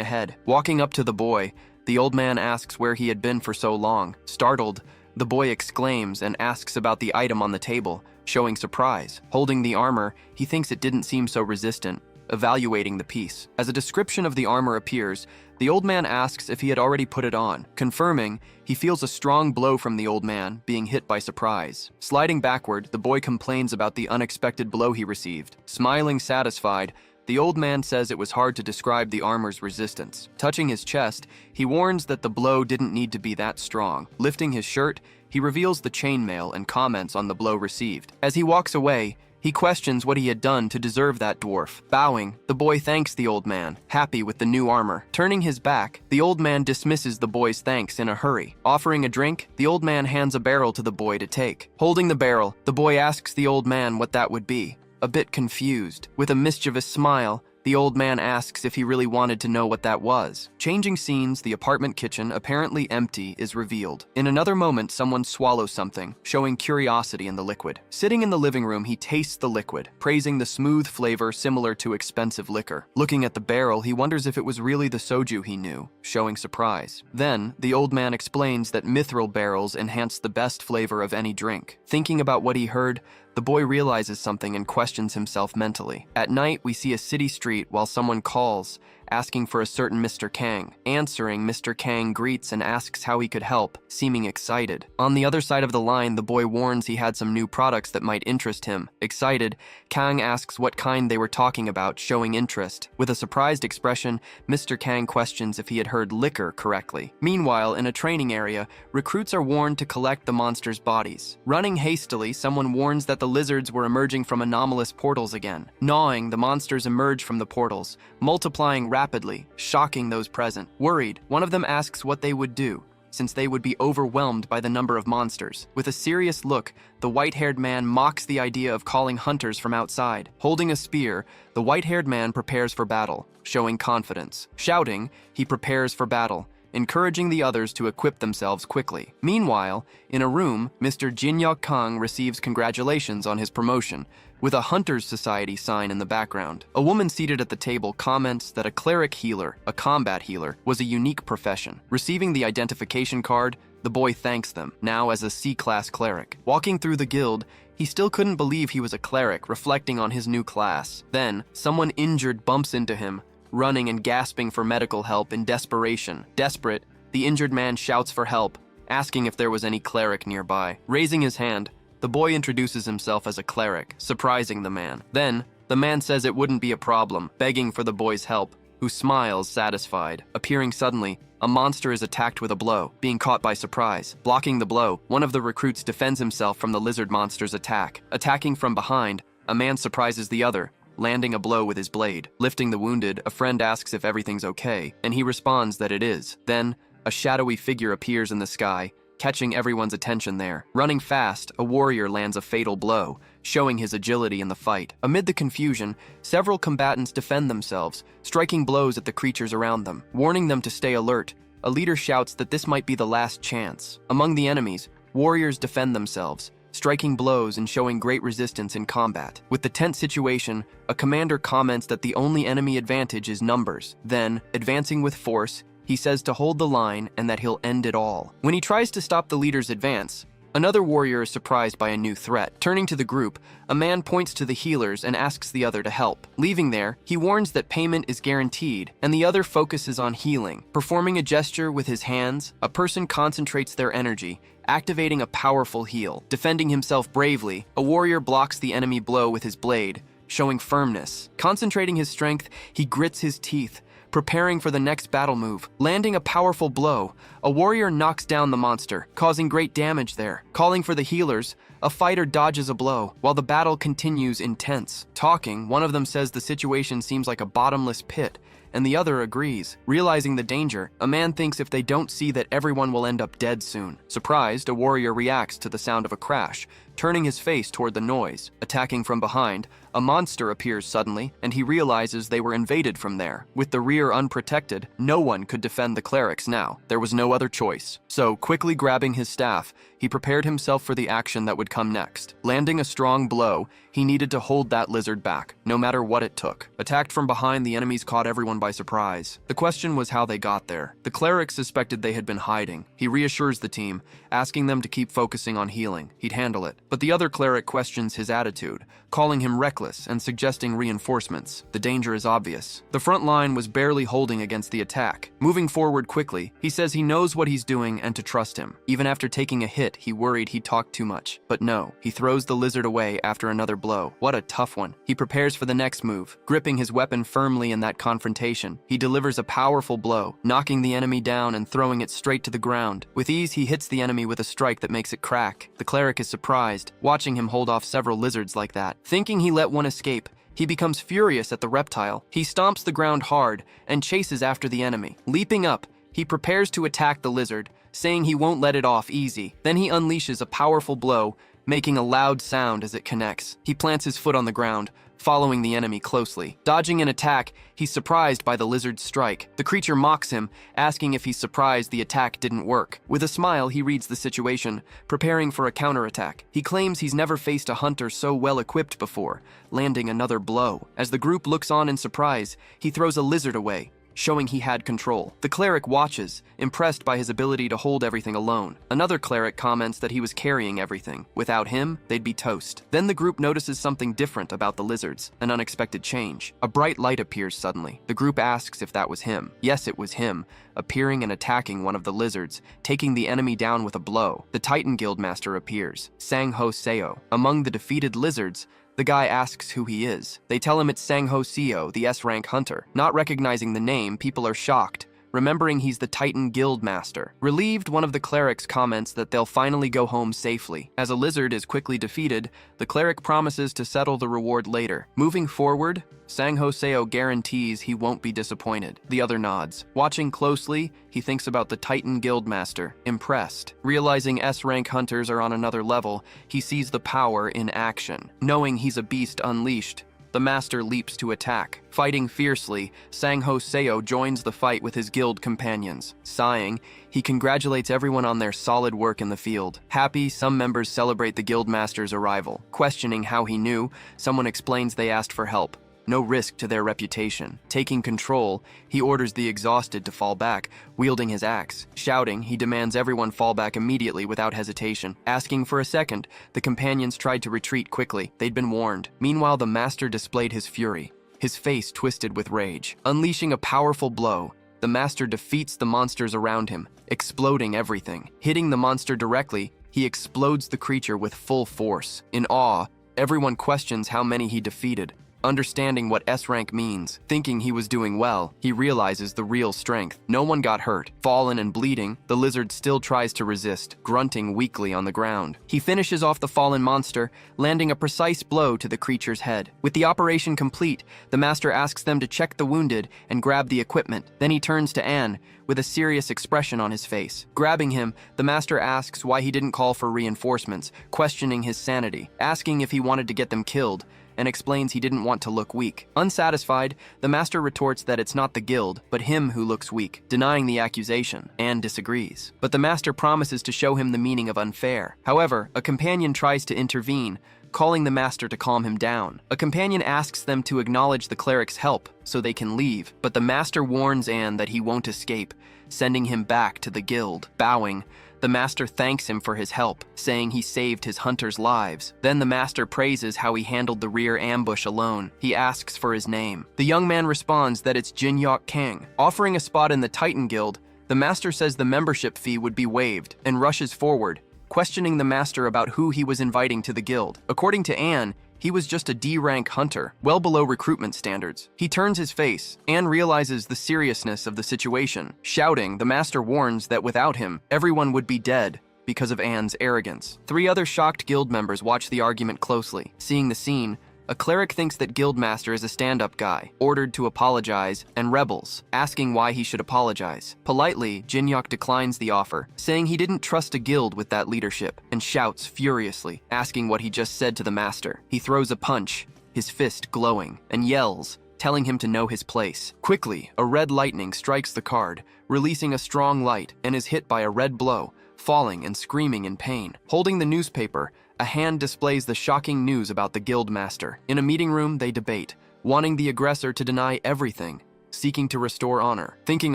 ahead. Walking up to the boy, the old man asks where he had been for so long. Startled, the boy exclaims and asks about the item on the table, showing surprise. Holding the armor, he thinks it didn't seem so resistant, evaluating the piece. As a description of the armor appears, the old man asks if he had already put it on. Confirming, he feels a strong blow from the old man, being hit by surprise. Sliding backward, the boy complains about the unexpected blow he received. Smiling satisfied, the old man says it was hard to describe the armor's resistance. Touching his chest, he warns that the blow didn't need to be that strong. Lifting his shirt, he reveals the chainmail and comments on the blow received. As he walks away, he questions what he had done to deserve that dwarf. Bowing, the boy thanks the old man, happy with the new armor. Turning his back, the old man dismisses the boy's thanks in a hurry. Offering a drink, the old man hands a barrel to the boy to take. Holding the barrel, the boy asks the old man what that would be. A bit confused, with a mischievous smile, the old man asks if he really wanted to know what that was. Changing scenes, the apartment kitchen, apparently empty, is revealed. In another moment, someone swallows something, showing curiosity in the liquid. Sitting in the living room, he tastes the liquid, praising the smooth flavor similar to expensive liquor. Looking at the barrel, he wonders if it was really the soju he knew, showing surprise. Then, the old man explains that mithril barrels enhance the best flavor of any drink. Thinking about what he heard, the boy realizes something and questions himself mentally. At night, we see a city street while someone calls, asking for a certain Mr. Kang. Answering, Mr. Kang greets and asks how he could help, seeming excited. On the other side of the line, the boy warns he had some new products that might interest him. Excited, Kang asks what kind they were talking about, showing interest. With a surprised expression, Mr. Kang questions if he had heard liquor correctly. Meanwhile, in a training area, recruits are warned to collect the monsters' bodies. Running hastily, someone warns that the lizards were emerging from anomalous portals again. Gnawing, the monsters emerge from the portals, multiplying rapidly, shocking those present. Worried, one of them asks what they would do, since they would be overwhelmed by the number of monsters. With a serious look, the white-haired man mocks the idea of calling hunters from outside. Holding a spear, the white-haired man prepares for battle, showing confidence. Shouting, he prepares for battle, encouraging the others to equip themselves quickly. Meanwhile, in a room, Mr. Jin-Yok Kang receives congratulations on his promotion, with a Hunters Society sign in the background. A woman seated at the table comments that a cleric healer, a combat healer, was a unique profession. Receiving the identification card, the boy thanks them, now as a C-class cleric. Walking through the guild, he still couldn't believe he was a cleric, reflecting on his new class. Then, someone injured bumps into him, running and gasping for medical help in desperation. Desperate, the injured man shouts for help, asking if there was any cleric nearby. Raising his hand, the boy introduces himself as a cleric, surprising the man. Then, the man says it wouldn't be a problem, begging for the boy's help, who smiles, satisfied. Appearing suddenly, a monster is attacked with a blow, being caught by surprise. Blocking the blow, one of the recruits defends himself from the lizard monster's attack. Attacking from behind, a man surprises the other, landing a blow with his blade. Lifting the wounded, a friend asks if everything's okay, and he responds that it is. Then, a shadowy figure appears in the sky, catching everyone's attention there. Running fast, a warrior lands a fatal blow, showing his agility in the fight. Amid the confusion, several combatants defend themselves, striking blows at the creatures around them. Warning them to stay alert, a leader shouts that this might be the last chance. Among the enemies, warriors defend themselves, striking blows and showing great resistance in combat. With the tense situation, a commander comments that the only enemy advantage is numbers. Then, advancing with force, he says to hold the line and that he'll end it all. When he tries to stop the leader's advance, another warrior is surprised by a new threat. Turning to the group, a man points to the healers and asks the other to help. Leaving there, he warns that payment is guaranteed, and the other focuses on healing. Performing a gesture with his hands, a person concentrates their energy, activating a powerful heal. Defending himself bravely, a warrior blocks the enemy blow with his blade, showing firmness. Concentrating his strength, he grits his teeth, preparing for the next battle move. Landing a powerful blow, a warrior knocks down the monster, causing great damage there. Calling for the healers, a fighter dodges a blow, while the battle continues intense. Talking, one of them says the situation seems like a bottomless pit, and the other agrees. Realizing the danger, a man thinks if they don't see that everyone will end up dead soon. Surprised, a warrior reacts to the sound of a crash, turning his face toward the noise. Attacking from behind, a monster appears suddenly, and he realizes they were invaded from there. With the rear unprotected, no one could defend the clerics now. There was no other choice. So, quickly grabbing his staff, he prepared himself for the action that would come next. Landing a strong blow, he needed to hold that lizard back, no matter what it took. Attacked from behind, the enemies caught everyone by surprise. The question was how they got there. The clerics suspected they had been hiding. He reassures the team, asking them to keep focusing on healing. He'd handle it. But the other cleric questions his attitude, calling him reckless and suggesting reinforcements. The danger is obvious. The front line was barely holding against the attack. Moving forward quickly, he says he knows what he's doing and to trust him. Even after taking a hit, he worried he talked too much. But no, he throws the lizard away after another blow. What a tough one. He prepares for the next move. Gripping his weapon firmly in that confrontation, he delivers a powerful blow, knocking the enemy down and throwing it straight to the ground. With ease, he hits the enemy with a strike that makes it crack. The cleric is surprised, watching him hold off several lizards like that. Thinking he let one escape, he becomes furious at the reptile. He stomps the ground hard and chases after the enemy. Leaping up, he prepares to attack the lizard, saying he won't let it off easy. Then he unleashes a powerful blow, making a loud sound as it connects. He plants his foot on the ground, following the enemy closely. Dodging an attack, he's surprised by the lizard's strike. The creature mocks him, asking if he's surprised the attack didn't work. With a smile, he reads the situation, preparing for a counterattack. He claims he's never faced a hunter so well equipped before, landing another blow. As the group looks on in surprise, he throws a lizard away, showing he had control. The cleric watches, impressed by his ability to hold everything alone. Another cleric comments that he was carrying everything. Without him, they'd be toast. Then the group notices something different about the lizards, an unexpected change. A bright light appears suddenly. The group asks if that was him. Yes, it was him, appearing and attacking one of the lizards, taking the enemy down with a blow. The Titan Guildmaster appears, Sangho Seo. Among the defeated lizards, the guy asks who he is. They tell him it's Sangho Seo, the S-rank hunter. Not recognizing the name, people are shocked, remembering he's the Titan Guildmaster. Relieved, one of the clerics comments that they'll finally go home safely. As a lizard is quickly defeated, the cleric promises to settle the reward later. Moving forward, Sangho Seo guarantees he won't be disappointed. The other nods. Watching closely, he thinks about the Titan Guildmaster. Impressed. Realizing S-rank hunters are on another level, he sees the power in action. Knowing he's a beast unleashed, the master leaps to attack. Fighting fiercely, Sangho Seo joins the fight with his guild companions. Sighing, he congratulates everyone on their solid work in the field. Happy, some members celebrate the guildmaster's arrival. Questioning how he knew, someone explains they asked for help. No risk to their reputation. Taking control, he orders the exhausted to fall back, wielding his axe. Shouting, he demands everyone fall back immediately without hesitation. Asking for a second, the companions tried to retreat quickly. They'd been warned. Meanwhile, the master displayed his fury, his face twisted with rage. Unleashing a powerful blow, the master defeats the monsters around him, exploding everything. Hitting the monster directly, he explodes the creature with full force. In awe, everyone questions how many he defeated. Understanding what S-rank means, thinking he was doing well, he realizes the real strength. No one got hurt. Fallen and bleeding, the lizard still tries to resist, grunting weakly on the ground. He finishes off the fallen monster, landing a precise blow to the creature's head. With the operation complete, the master asks them to check the wounded and grab the equipment. Then he turns to Anne, with a serious expression on his face. Grabbing him, the master asks why he didn't call for reinforcements, questioning his sanity, asking if he wanted to get them killed, and explains he didn't want to look weak. Unsatisfied, the master retorts that it's not the guild, but him who looks weak, denying the accusation. Anne disagrees. But the master promises to show him the meaning of unfair. However, a companion tries to intervene, calling the master to calm him down. A companion asks them to acknowledge the cleric's help so they can leave, but the master warns Anne that he won't escape, sending him back to the guild. Bowing, the master thanks him for his help, saying he saved his hunters' lives. Then the master praises how he handled the rear ambush alone. He asks for his name. The young man responds that it's Jinyok Kang. Offering a spot in the Titan Guild, the master says the membership fee would be waived and rushes forward, questioning the master about who he was inviting to the guild. According to Anne, he He was just a D-rank hunter, well below recruitment standards. He turns his face and realizes the seriousness of the situation. Shouting, the master warns that without him, everyone would be dead because of Anne's arrogance. 3 other shocked guild members watch the argument closely. Seeing the scene, a cleric thinks that Guildmaster is a stand-up guy, ordered to apologize, and rebels, asking why he should apologize. Politely, Jinhyuk declines the offer, saying he didn't trust a guild with that leadership, and shouts furiously, asking what he just said to the master. He throws a punch, his fist glowing, and yells, telling him to know his place. Quickly, a red lightning strikes the card, releasing a strong light, and is hit by a red blow, falling and screaming in pain. Holding the newspaper, a hand displays the shocking news about the Guildmaster. In a meeting room, they debate, wanting the aggressor to deny everything, seeking to restore honor. Thinking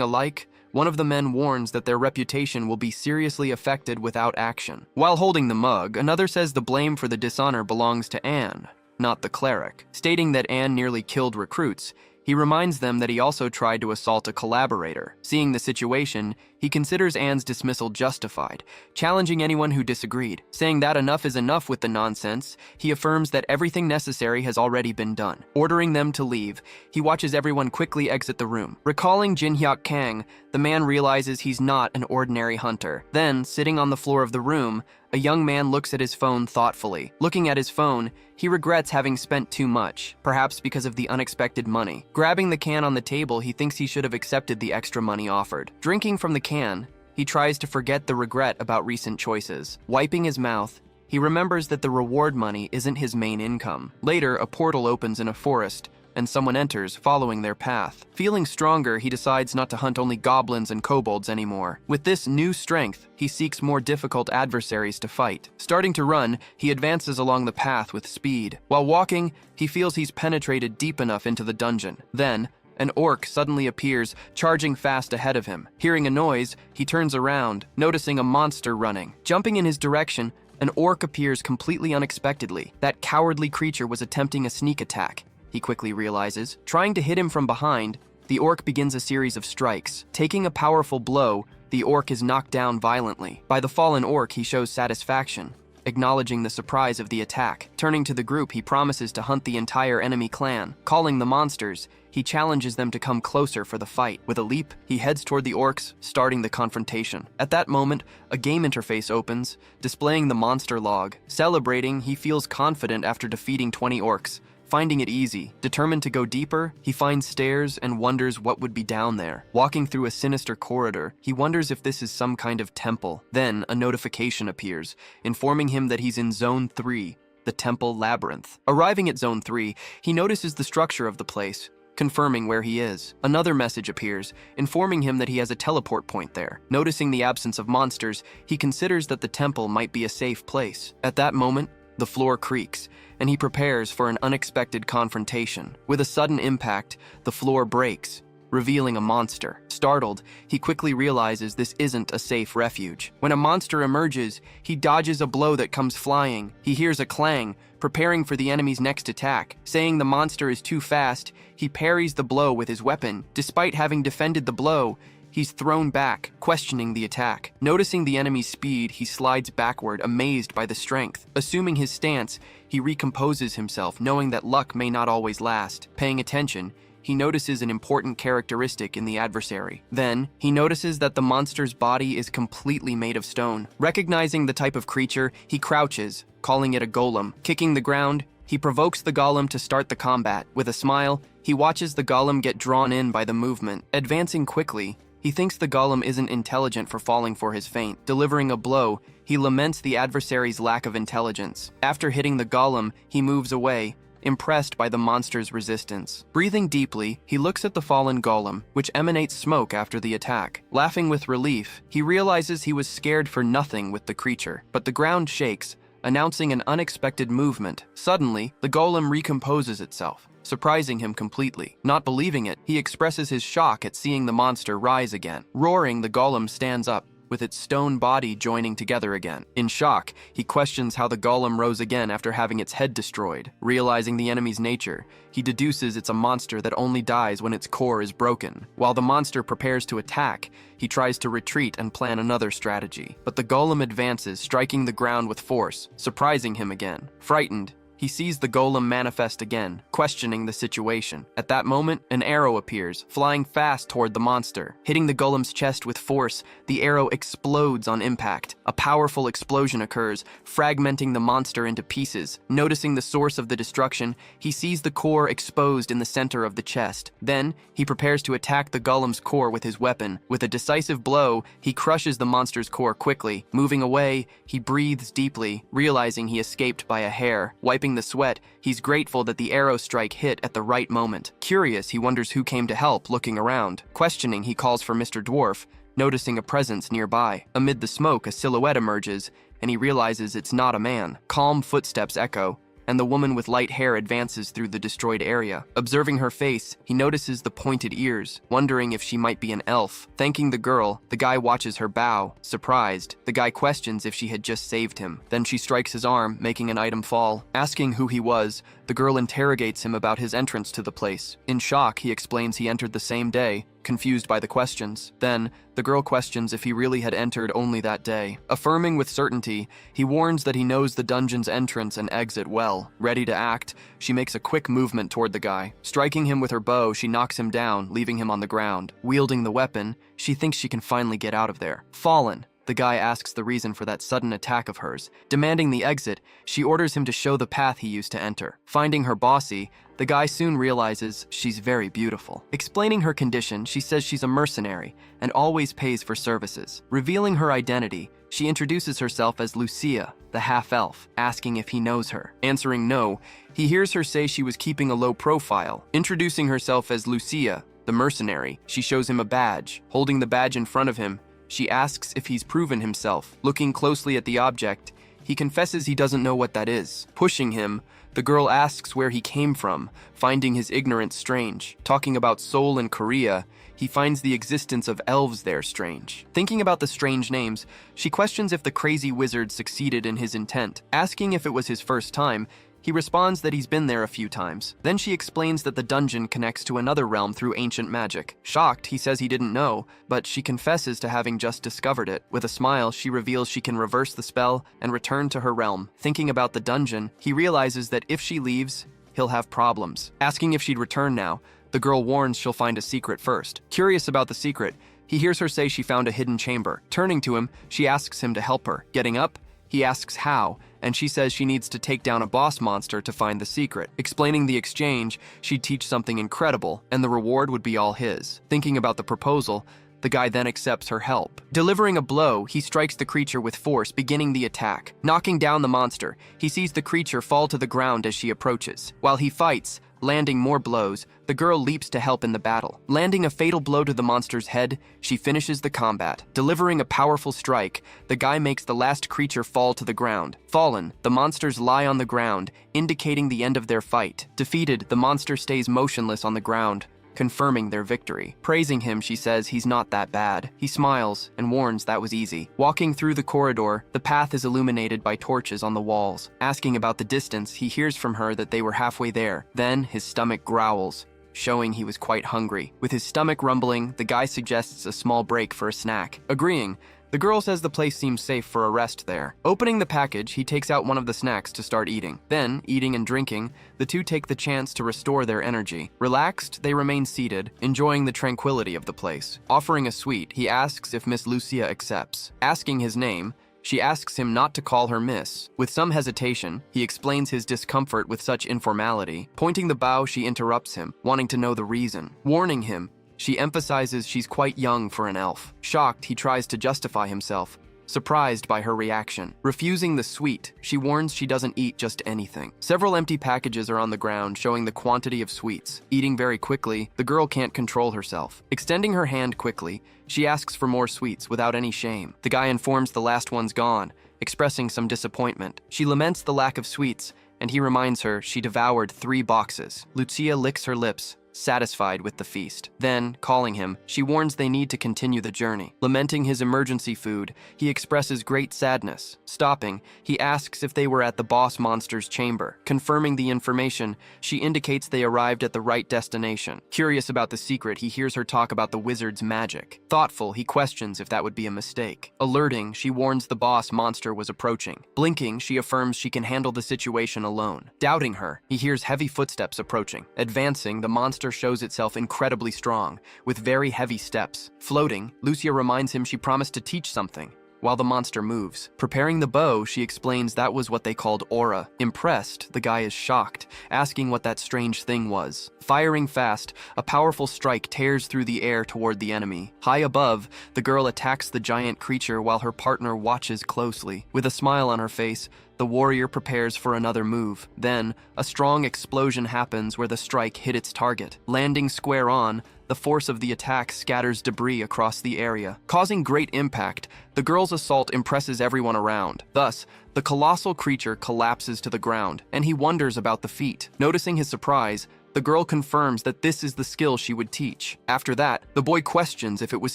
alike, one of the men warns that their reputation will be seriously affected without action. While holding the mug, another says the blame for the dishonor belongs to Anne, not the cleric. Stating that Anne nearly killed recruits, he reminds them that he also tried to assault a collaborator. Seeing the situation, he considers Anne's dismissal justified, challenging anyone who disagreed. Saying that enough is enough with the nonsense, he affirms that everything necessary has already been done. Ordering them to leave, he watches everyone quickly exit the room. Recalling Jinhyuk Kang, the man realizes he's not an ordinary hunter. Then, sitting on the floor of the room, a young man looks at his phone thoughtfully. Looking at his phone, he regrets having spent too much, perhaps because of the unexpected money. Grabbing the can on the table, he thinks he should have accepted the extra money offered. Drinking from the can, he tries to forget the regret about recent choices. Wiping his mouth, he remembers that the reward money isn't his main income. Later, a portal opens in a forest, and someone enters, following their path. Feeling stronger, he decides not to hunt only goblins and kobolds anymore. With this new strength, he seeks more difficult adversaries to fight. Starting to run, he advances along the path with speed. While walking, he feels he's penetrated deep enough into the dungeon. Then, an orc suddenly appears, charging fast ahead of him. Hearing a noise, he turns around, noticing a monster running. Jumping in his direction, an orc appears completely unexpectedly. That cowardly creature was attempting a sneak attack, he quickly realizes. Trying to hit him from behind, the orc begins a series of strikes. Taking a powerful blow, the orc is knocked down violently. By the fallen orc, he shows satisfaction, acknowledging the surprise of the attack. Turning to the group, he promises to hunt the entire enemy clan. Calling the monsters, he challenges them to come closer for the fight. With a leap, he heads toward the orcs, starting the confrontation. At that moment, a game interface opens, displaying the monster log. Celebrating, he feels confident after defeating 20 orcs. Finding it easy, determined to go deeper, he finds stairs and wonders what would be down there. Walking through a sinister corridor, he wonders if this is some kind of temple. Then, a notification appears, informing him that he's in Zone 3, the Temple Labyrinth. Arriving at Zone 3, he notices the structure of the place, confirming where he is. Another message appears, informing him that he has a teleport point there. Noticing the absence of monsters, he considers that the temple might be a safe place. At that moment, the floor creaks, and he prepares for an unexpected confrontation. With a sudden impact, the floor breaks, revealing a monster. Startled, he quickly realizes this isn't a safe refuge. When a monster emerges, he dodges a blow that comes flying. He hears a clang, preparing for the enemy's next attack. Saying the monster is too fast, he parries the blow with his weapon. Despite having defended the blow, he's thrown back, questioning the attack. Noticing the enemy's speed, he slides backward, amazed by the strength. Assuming his stance, he recomposes himself, knowing that luck may not always last. Paying attention, he notices an important characteristic in the adversary. Then, he notices that the monster's body is completely made of stone. Recognizing the type of creature, he crouches, calling it a golem. Kicking the ground, he provokes the golem to start the combat. With a smile, he watches the golem get drawn in by the movement. Advancing quickly, he thinks the golem isn't intelligent for falling for his feint. Delivering a blow, he laments the adversary's lack of intelligence. After hitting the golem, he moves away, impressed by the monster's resistance. Breathing deeply, he looks at the fallen golem, which emanates smoke after the attack. Laughing with relief, he realizes he was scared for nothing with the creature, but the ground shakes, announcing an unexpected movement. Suddenly, the golem recomposes itself, surprising him completely. Not believing it, he expresses his shock at seeing the monster rise again. Roaring, the golem stands up, with its stone body joining together again. In shock, he questions how the golem rose again after having its head destroyed. Realizing the enemy's nature, he deduces it's a monster that only dies when its core is broken. While the monster prepares to attack, he tries to retreat and plan another strategy. But the golem advances, striking the ground with force, surprising him again. Frightened, he sees the golem manifest again, questioning the situation. At that moment, an arrow appears, flying fast toward the monster. Hitting the golem's chest with force, the arrow explodes on impact. A powerful explosion occurs, fragmenting the monster into pieces. Noticing the source of the destruction, he sees the core exposed in the center of the chest. Then, he prepares to attack the golem's core with his weapon. With a decisive blow, he crushes the monster's core quickly. Moving away, he breathes deeply, realizing he escaped by a hair. Wiping the sweat, he's grateful that the arrow strike hit at the right moment. Curious, he wonders who came to help, looking around. Questioning, he calls for Mr. Dwarf, noticing a presence nearby. Amid the smoke, a silhouette emerges, and he realizes it's not a man. Calm footsteps echo, and the woman with light hair advances through the destroyed area. Observing her face, he notices the pointed ears, wondering if she might be an elf. Thanking the girl, the guy watches her bow. Surprised, the guy questions if she had just saved him. Then she strikes his arm, making an item fall. Asking who he was, the girl interrogates him about his entrance to the place. In shock, he explains he entered the same day, confused by the questions. Then, the girl questions if he really had entered only that day. Affirming with certainty, he warns that he knows the dungeon's entrance and exit well. Ready to act, she makes a quick movement toward the guy. Striking him with her bow, she knocks him down, leaving him on the ground. Wielding the weapon, she thinks she can finally get out of there. Fallen, the guy asks the reason for that sudden attack of hers. Demanding the exit, she orders him to show the path he used to enter. Finding her bossy, the guy soon realizes she's very beautiful. Explaining her condition, she says she's a mercenary and always pays for services. Revealing her identity, she introduces herself as Lucia, the half-elf, asking if he knows her. Answering no, he hears her say she was keeping a low profile. Introducing herself as Lucia, the mercenary, she shows him a badge. Holding the badge in front of him, she asks if he's proven himself. Looking closely at the object, he confesses he doesn't know what that is. Pushing him, the girl asks where he came from, finding his ignorance strange. Talking about Seoul and Korea, he finds the existence of elves there strange. Thinking about the strange names, she questions if the crazy wizard succeeded in his intent. Asking if it was his first time, he responds that he's been there a few times. Then she explains that the dungeon connects to another realm through ancient magic. Shocked, he says he didn't know, but she confesses to having just discovered it. With a smile, she reveals she can reverse the spell and return to her realm. Thinking about the dungeon, he realizes that if she leaves, he'll have problems. Asking if she'd return now, the girl warns she'll find a secret first. Curious about the secret, he hears her say she found a hidden chamber. Turning to him, she asks him to help her. Getting up, he asks how, and she says she needs to take down a boss monster to find the secret. Explaining the exchange, she'd teach something incredible, and the reward would be all his. Thinking about the proposal, the guy then accepts her help. Delivering a blow, he strikes the creature with force, beginning the attack. Knocking down the monster, he sees the creature fall to the ground as she approaches. While he fights, landing more blows, the girl leaps to help in the battle. Landing a fatal blow to the monster's head, she finishes the combat. Delivering a powerful strike, the guy makes the last creature fall to the ground. Fallen, the monsters lie on the ground, indicating the end of their fight. Defeated, the monster stays motionless on the ground, confirming their victory. Praising him, she says he's not that bad. He smiles and warns that was easy. Walking through the corridor, the path is illuminated by torches on the walls. Asking about the distance, he hears from her that they were halfway there. Then his stomach growls, showing he was quite hungry. With his stomach rumbling, the guy suggests a small break for a snack. Agreeing, the girl says the place seems safe for a rest there. Opening the package, he takes out one of the snacks to start eating. Then, eating and drinking, the two take the chance to restore their energy. Relaxed, they remain seated, enjoying the tranquility of the place. Offering a sweet, he asks if Miss Lucia accepts. Asking his name, she asks him not to call her Miss. With some hesitation, he explains his discomfort with such informality. Pointing the bow, she interrupts him, wanting to know the reason. Warning him, she emphasizes she's quite young for an elf. Shocked, he tries to justify himself, surprised by her reaction. Refusing the sweet, she warns she doesn't eat just anything. Several empty packages are on the ground, showing the quantity of sweets. Eating very quickly, the girl can't control herself. Extending her hand quickly, she asks for more sweets without any shame. The guy informs the last one's gone, expressing some disappointment. She laments the lack of sweets, and he reminds her she devoured 3 boxes. Lucia licks her lips, satisfied with the feast. Then, calling him, she warns they need to continue the journey. Lamenting his emergency food, he expresses great sadness. Stopping, he asks if they were at the boss monster's chamber. Confirming the information, she indicates they arrived at the right destination. Curious about the secret, he hears her talk about the wizard's magic. Thoughtful, he questions if that would be a mistake. Alerting, she warns the boss monster was approaching. Blinking, she affirms she can handle the situation alone. Doubting her, he hears heavy footsteps approaching. Advancing, the monster shows itself incredibly strong, with very heavy steps. Floating, Lucia reminds him she promised to teach something. While the monster moves. Preparing the bow, she explains that was what they called aura. Impressed, the guy is shocked, asking what that strange thing was. Firing fast, a powerful strike tears through the air toward the enemy. High above, the girl attacks the giant creature while her partner watches closely. With a smile on her face, the warrior prepares for another move. Then, a strong explosion happens where the strike hit its target. Landing square on, the force of the attack scatters debris across the area. Causing great impact, the girl's assault impresses everyone around. Thus, the colossal creature collapses to the ground, and he wonders about the feat. Noticing his surprise, the girl confirms that this is the skill she would teach. After that, the boy questions if it was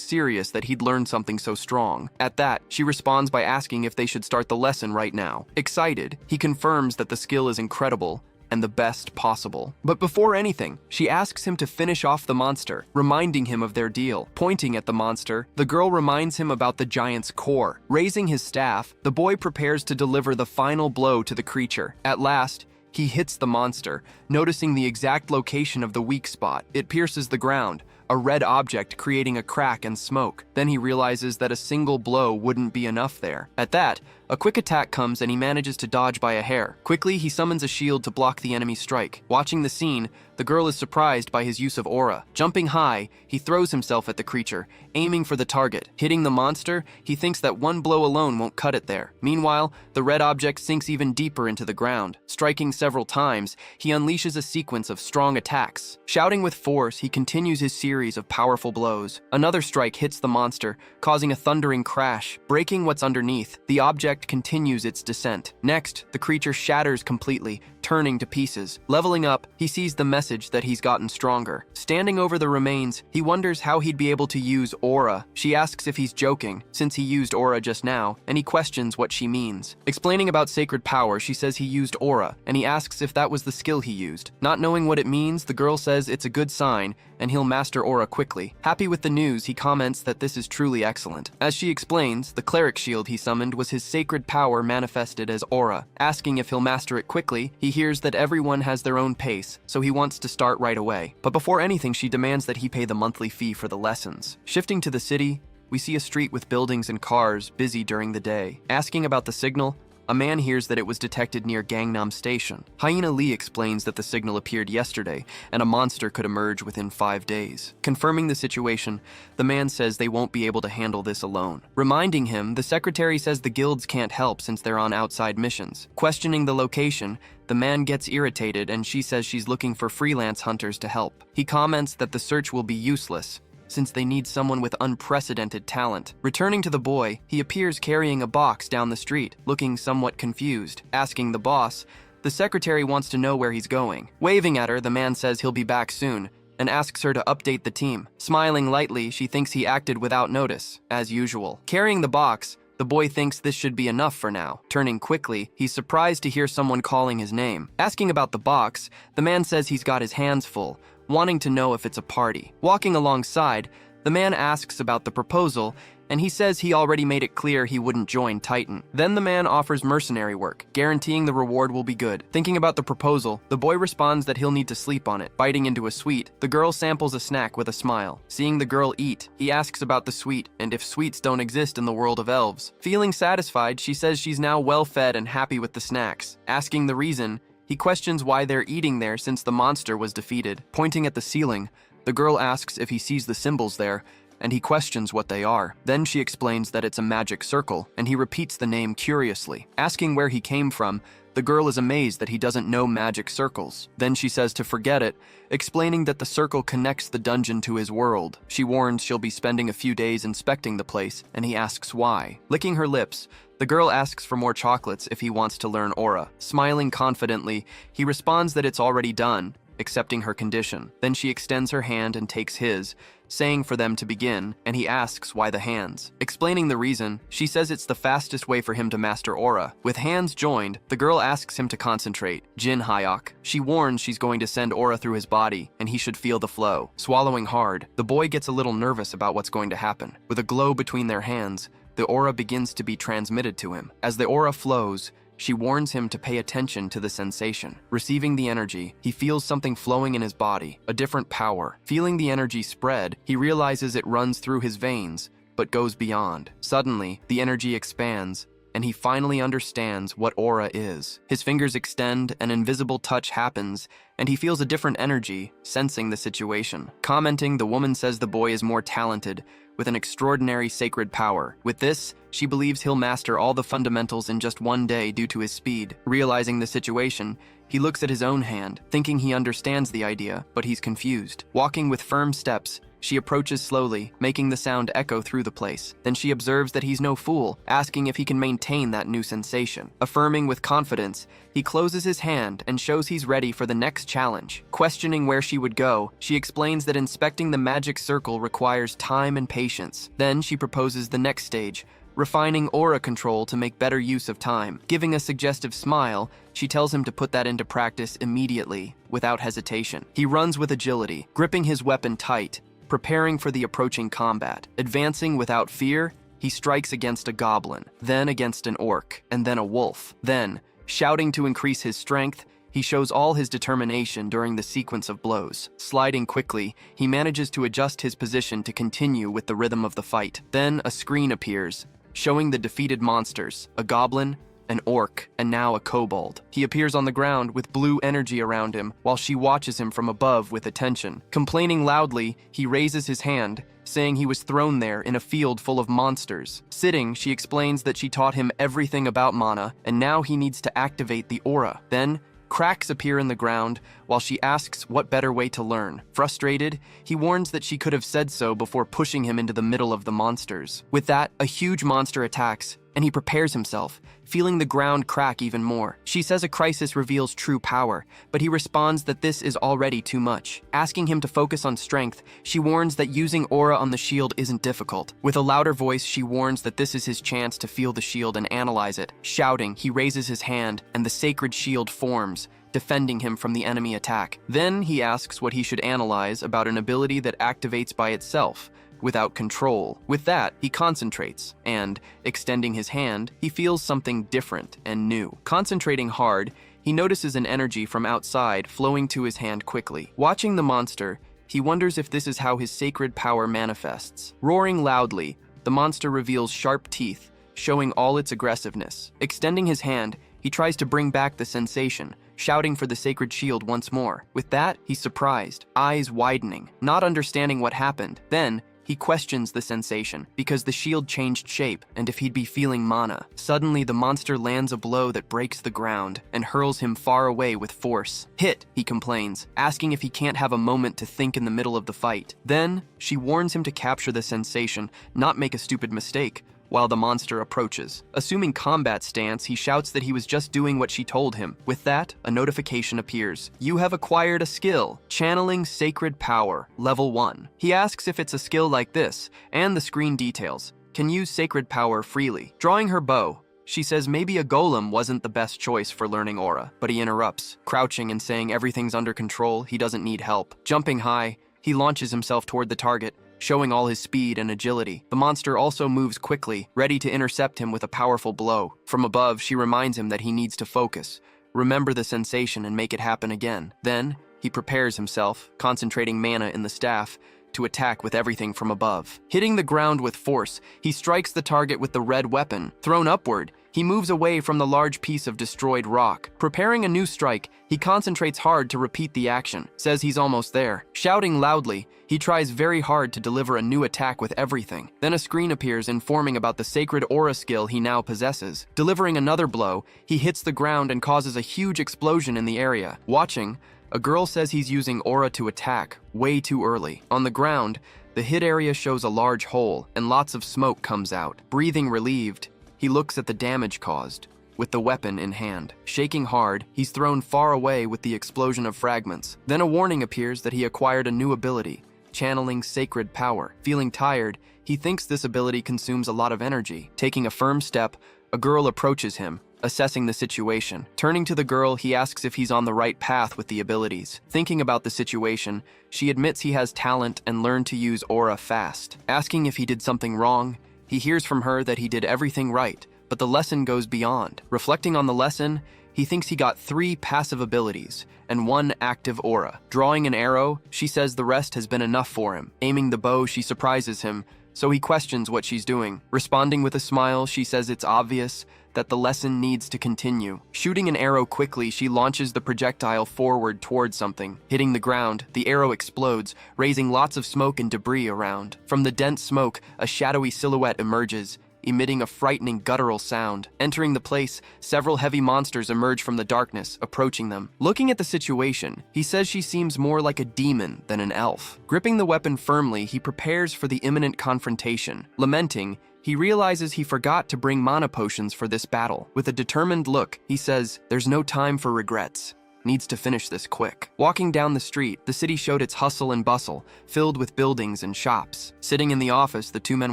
serious that he'd learned something so strong. At that, she responds by asking if they should start the lesson right now. Excited, he confirms that the skill is incredible and the best possible. But before anything, she asks him to finish off the monster, reminding him of their deal. Pointing at the monster, the girl reminds him about the giant's core. Raising his staff, the boy prepares to deliver the final blow to the creature. At last, he hits the monster, noticing the exact location of the weak spot. It pierces the ground, a red object creating a crack and smoke. Then he realizes that a single blow wouldn't be enough there. At that, a quick attack comes and he manages to dodge by a hair. Quickly, he summons a shield to block the enemy's strike. Watching the scene, the girl is surprised by his use of aura. Jumping high, he throws himself at the creature, aiming for the target. Hitting the monster, he thinks that one blow alone won't cut it there. Meanwhile, the red object sinks even deeper into the ground. Striking several times, he unleashes a sequence of strong attacks. Shouting with force, he continues his series of powerful blows. Another strike hits the monster, causing a thundering crash. Breaking what's underneath, the object continues its descent. Next, the creature shatters completely, turning to pieces. Leveling up, he sees the message that he's gotten stronger. Standing over the remains, he wonders how he'd be able to use aura. She asks if he's joking, since he used aura just now, and he questions what she means. Explaining about sacred power, she says he used aura, and he asks if that was the skill he used. Not knowing what it means, the girl says it's a good sign, and he'll master aura quickly. Happy with the news, he comments that this is truly excellent. As she explains, the cleric shield he summoned was his sacred power manifested as aura. Asking if he'll master it quickly, he hears that everyone has their own pace, so he wants to start right away. But before anything, she demands that he pay the monthly fee for the lessons. Shifting to the city, we see a street with buildings and cars busy during the day. Asking about the signal, a man hears that it was detected near Gangnam Station. Hyena Lee explains that the signal appeared yesterday, and a monster could emerge within 5 days. Confirming the situation, the man says they won't be able to handle this alone. Reminding him, the secretary says the guilds can't help since they're on outside missions. Questioning the location, the man gets irritated and she says she's looking for freelance hunters to help. He comments that the search will be useless, since they need someone with unprecedented talent. Returning to the boy, he appears carrying a box down the street, looking somewhat confused. Asking the boss, the secretary wants to know where he's going. Waving at her, the man says he'll be back soon, and asks her to update the team. Smiling lightly, she thinks he acted without notice, as usual. Carrying the box, the boy thinks this should be enough for now. Turning quickly, he's surprised to hear someone calling his name. Asking about the box, the man says he's got his hands full, wanting to know if it's a party. Walking alongside, the man asks about the proposal, and he says he already made it clear he wouldn't join Titan. Then the man offers mercenary work, guaranteeing the reward will be good. Thinking about the proposal, the boy responds that he'll need to sleep on it. Biting into a sweet, the girl samples a snack with a smile. Seeing the girl eat, he asks about the sweet, and if sweets don't exist in the world of elves. Feeling satisfied, she says she's now well fed and happy with the snacks. Asking the reason, he questions why they're eating there since the monster was defeated. Pointing at the ceiling, the girl asks if he sees the symbols there, and he questions what they are. Then she explains that it's a magic circle, and he repeats the name curiously. Asking where he came from, the girl is amazed that he doesn't know magic circles. Then she says to forget it, explaining that the circle connects the dungeon to his world. She warns she'll be spending a few days inspecting the place, and he asks why. Licking her lips, the girl asks for more chocolates if he wants to learn aura. Smiling confidently, he responds that it's already done, accepting her condition. Then she extends her hand and takes his, saying for them to begin, and he asks why the hands. Explaining the reason, she says it's the fastest way for him to master aura. With hands joined, the girl asks him to concentrate. Jin Hyok. She warns she's going to send aura through his body, and he should feel the flow. Swallowing hard, the boy gets a little nervous about what's going to happen. With a glow between their hands, the aura begins to be transmitted to him. As the aura flows, she warns him to pay attention to the sensation. Receiving the energy, he feels something flowing in his body, a different power. Feeling the energy spread, he realizes it runs through his veins, but goes beyond. Suddenly, the energy expands, and he finally understands what aura is. His fingers extend, an invisible touch happens, and he feels a different energy, sensing the situation. Commenting, the woman says the boy is more talented, with an extraordinary sacred power. With this, she believes he'll master all the fundamentals in just one day due to his speed. Realizing the situation, he looks at his own hand, thinking he understands the idea, but he's confused. Walking with firm steps, she approaches slowly, making the sound echo through the place. Then she observes that he's no fool, asking if he can maintain that new sensation. Affirming with confidence, he closes his hand and shows he's ready for the next challenge. Questioning where she would go, she explains that inspecting the magic circle requires time and patience. Then she proposes the next stage, refining aura control to make better use of time. Giving a suggestive smile, she tells him to put that into practice immediately, without hesitation. He runs with agility, gripping his weapon tight, preparing for the approaching combat. Advancing without fear, he strikes against a goblin, then against an orc, and then a wolf. Then, shouting to increase his strength, he shows all his determination during the sequence of blows. Sliding quickly, he manages to adjust his position to continue with the rhythm of the fight. Then a screen appears, showing the defeated monsters, a goblin, an orc, and now a kobold. He appears on the ground with blue energy around him, while she watches him from above with attention. Complaining loudly, he raises his hand, saying he was thrown there in a field full of monsters. Sitting, she explains that she taught him everything about mana, and now he needs to activate the aura. Then, cracks appear in the ground, while she asks what better way to learn. Frustrated, he warns that she could have said so before pushing him into the middle of the monsters. With that, a huge monster attacks, and he prepares himself, feeling the ground crack even more. She says a crisis reveals true power, but he responds that this is already too much. Asking him to focus on strength, she warns that using aura on the shield isn't difficult. With a louder voice, she warns that this is his chance to feel the shield and analyze it. Shouting, he raises his hand, and the sacred shield forms, defending him from the enemy attack. Then he asks what he should analyze about an ability that activates by itself, without control. With that, he concentrates, and, extending his hand, he feels something different and new. Concentrating hard, he notices an energy from outside flowing to his hand quickly. Watching the monster, he wonders if this is how his sacred power manifests. Roaring loudly, the monster reveals sharp teeth, showing all its aggressiveness. Extending his hand, he tries to bring back the sensation, shouting for the sacred shield once more. With that, he's surprised, eyes widening, not understanding what happened. Then, he questions the sensation, because the shield changed shape, and if he'd be feeling mana. Suddenly, the monster lands a blow that breaks the ground, and hurls him far away with force. Hit, he complains, asking if he can't have a moment to think in the middle of the fight. Then, she warns him to capture the sensation, not make a stupid mistake, while the monster approaches. Assuming combat stance, he shouts that he was just doing what she told him. With that, a notification appears. You have acquired a skill, Channeling Sacred Power, Level 1. He asks if it's a skill like this, and the screen details. Can use sacred power freely. Drawing her bow, she says maybe a golem wasn't the best choice for learning aura, but he interrupts, crouching and saying everything's under control, he doesn't need help. Jumping high, he launches himself toward the target, showing all his speed and agility. The monster also moves quickly, ready to intercept him with a powerful blow. From above, she reminds him that he needs to focus, remember the sensation and make it happen again. Then, he prepares himself, concentrating mana in the staff, to attack with everything from above. Hitting the ground with force, he strikes the target with the red weapon. Thrown upward, he moves away from the large piece of destroyed rock. Preparing a new strike, he concentrates hard to repeat the action, says he's almost there. Shouting loudly, he tries very hard to deliver a new attack with everything. Then a screen appears informing about the sacred aura skill he now possesses. Delivering another blow, he hits the ground and causes a huge explosion in the area. Watching, a girl says he's using aura to attack, way too early. On the ground, the hit area shows a large hole, and lots of smoke comes out. Breathing relieved, he looks at the damage caused. with the weapon in hand. Shaking hard, he's thrown far away with the explosion of fragments. Then a warning appears that he acquired a new ability, channeling sacred power. Feeling tired, he thinks this ability consumes a lot of energy. Taking a firm step, a girl approaches him, assessing the situation. Turning to the girl, he asks if he's on the right path with the abilities. Thinking about the situation, she admits he has talent and learned to use aura fast. Asking if he did something wrong, he hears from her that he did everything right, but the lesson goes beyond. Reflecting on the lesson, he thinks he got 3 passive abilities and 1 active aura. Drawing an arrow, she says the rest has been enough for him. Aiming the bow, she surprises him, so he questions what she's doing. Responding with a smile, she says it's obvious that the lesson needs to continue. Shooting an arrow quickly, she launches the projectile forward towards something. Hitting the ground, the arrow explodes, raising lots of smoke and debris around. From the dense smoke, a shadowy silhouette emerges, emitting a frightening guttural sound. Entering the place, several heavy monsters emerge from the darkness, approaching them. Looking at the situation, he says she seems more like a demon than an elf. Gripping the weapon firmly, he prepares for the imminent confrontation. Lamenting, he realizes he forgot to bring mana potions for this battle. With a determined look, he says, "There's no time for regrets. Needs to finish this quick." Walking down the street, the city showed its hustle and bustle, filled with buildings and shops. Sitting in the office, the 2 men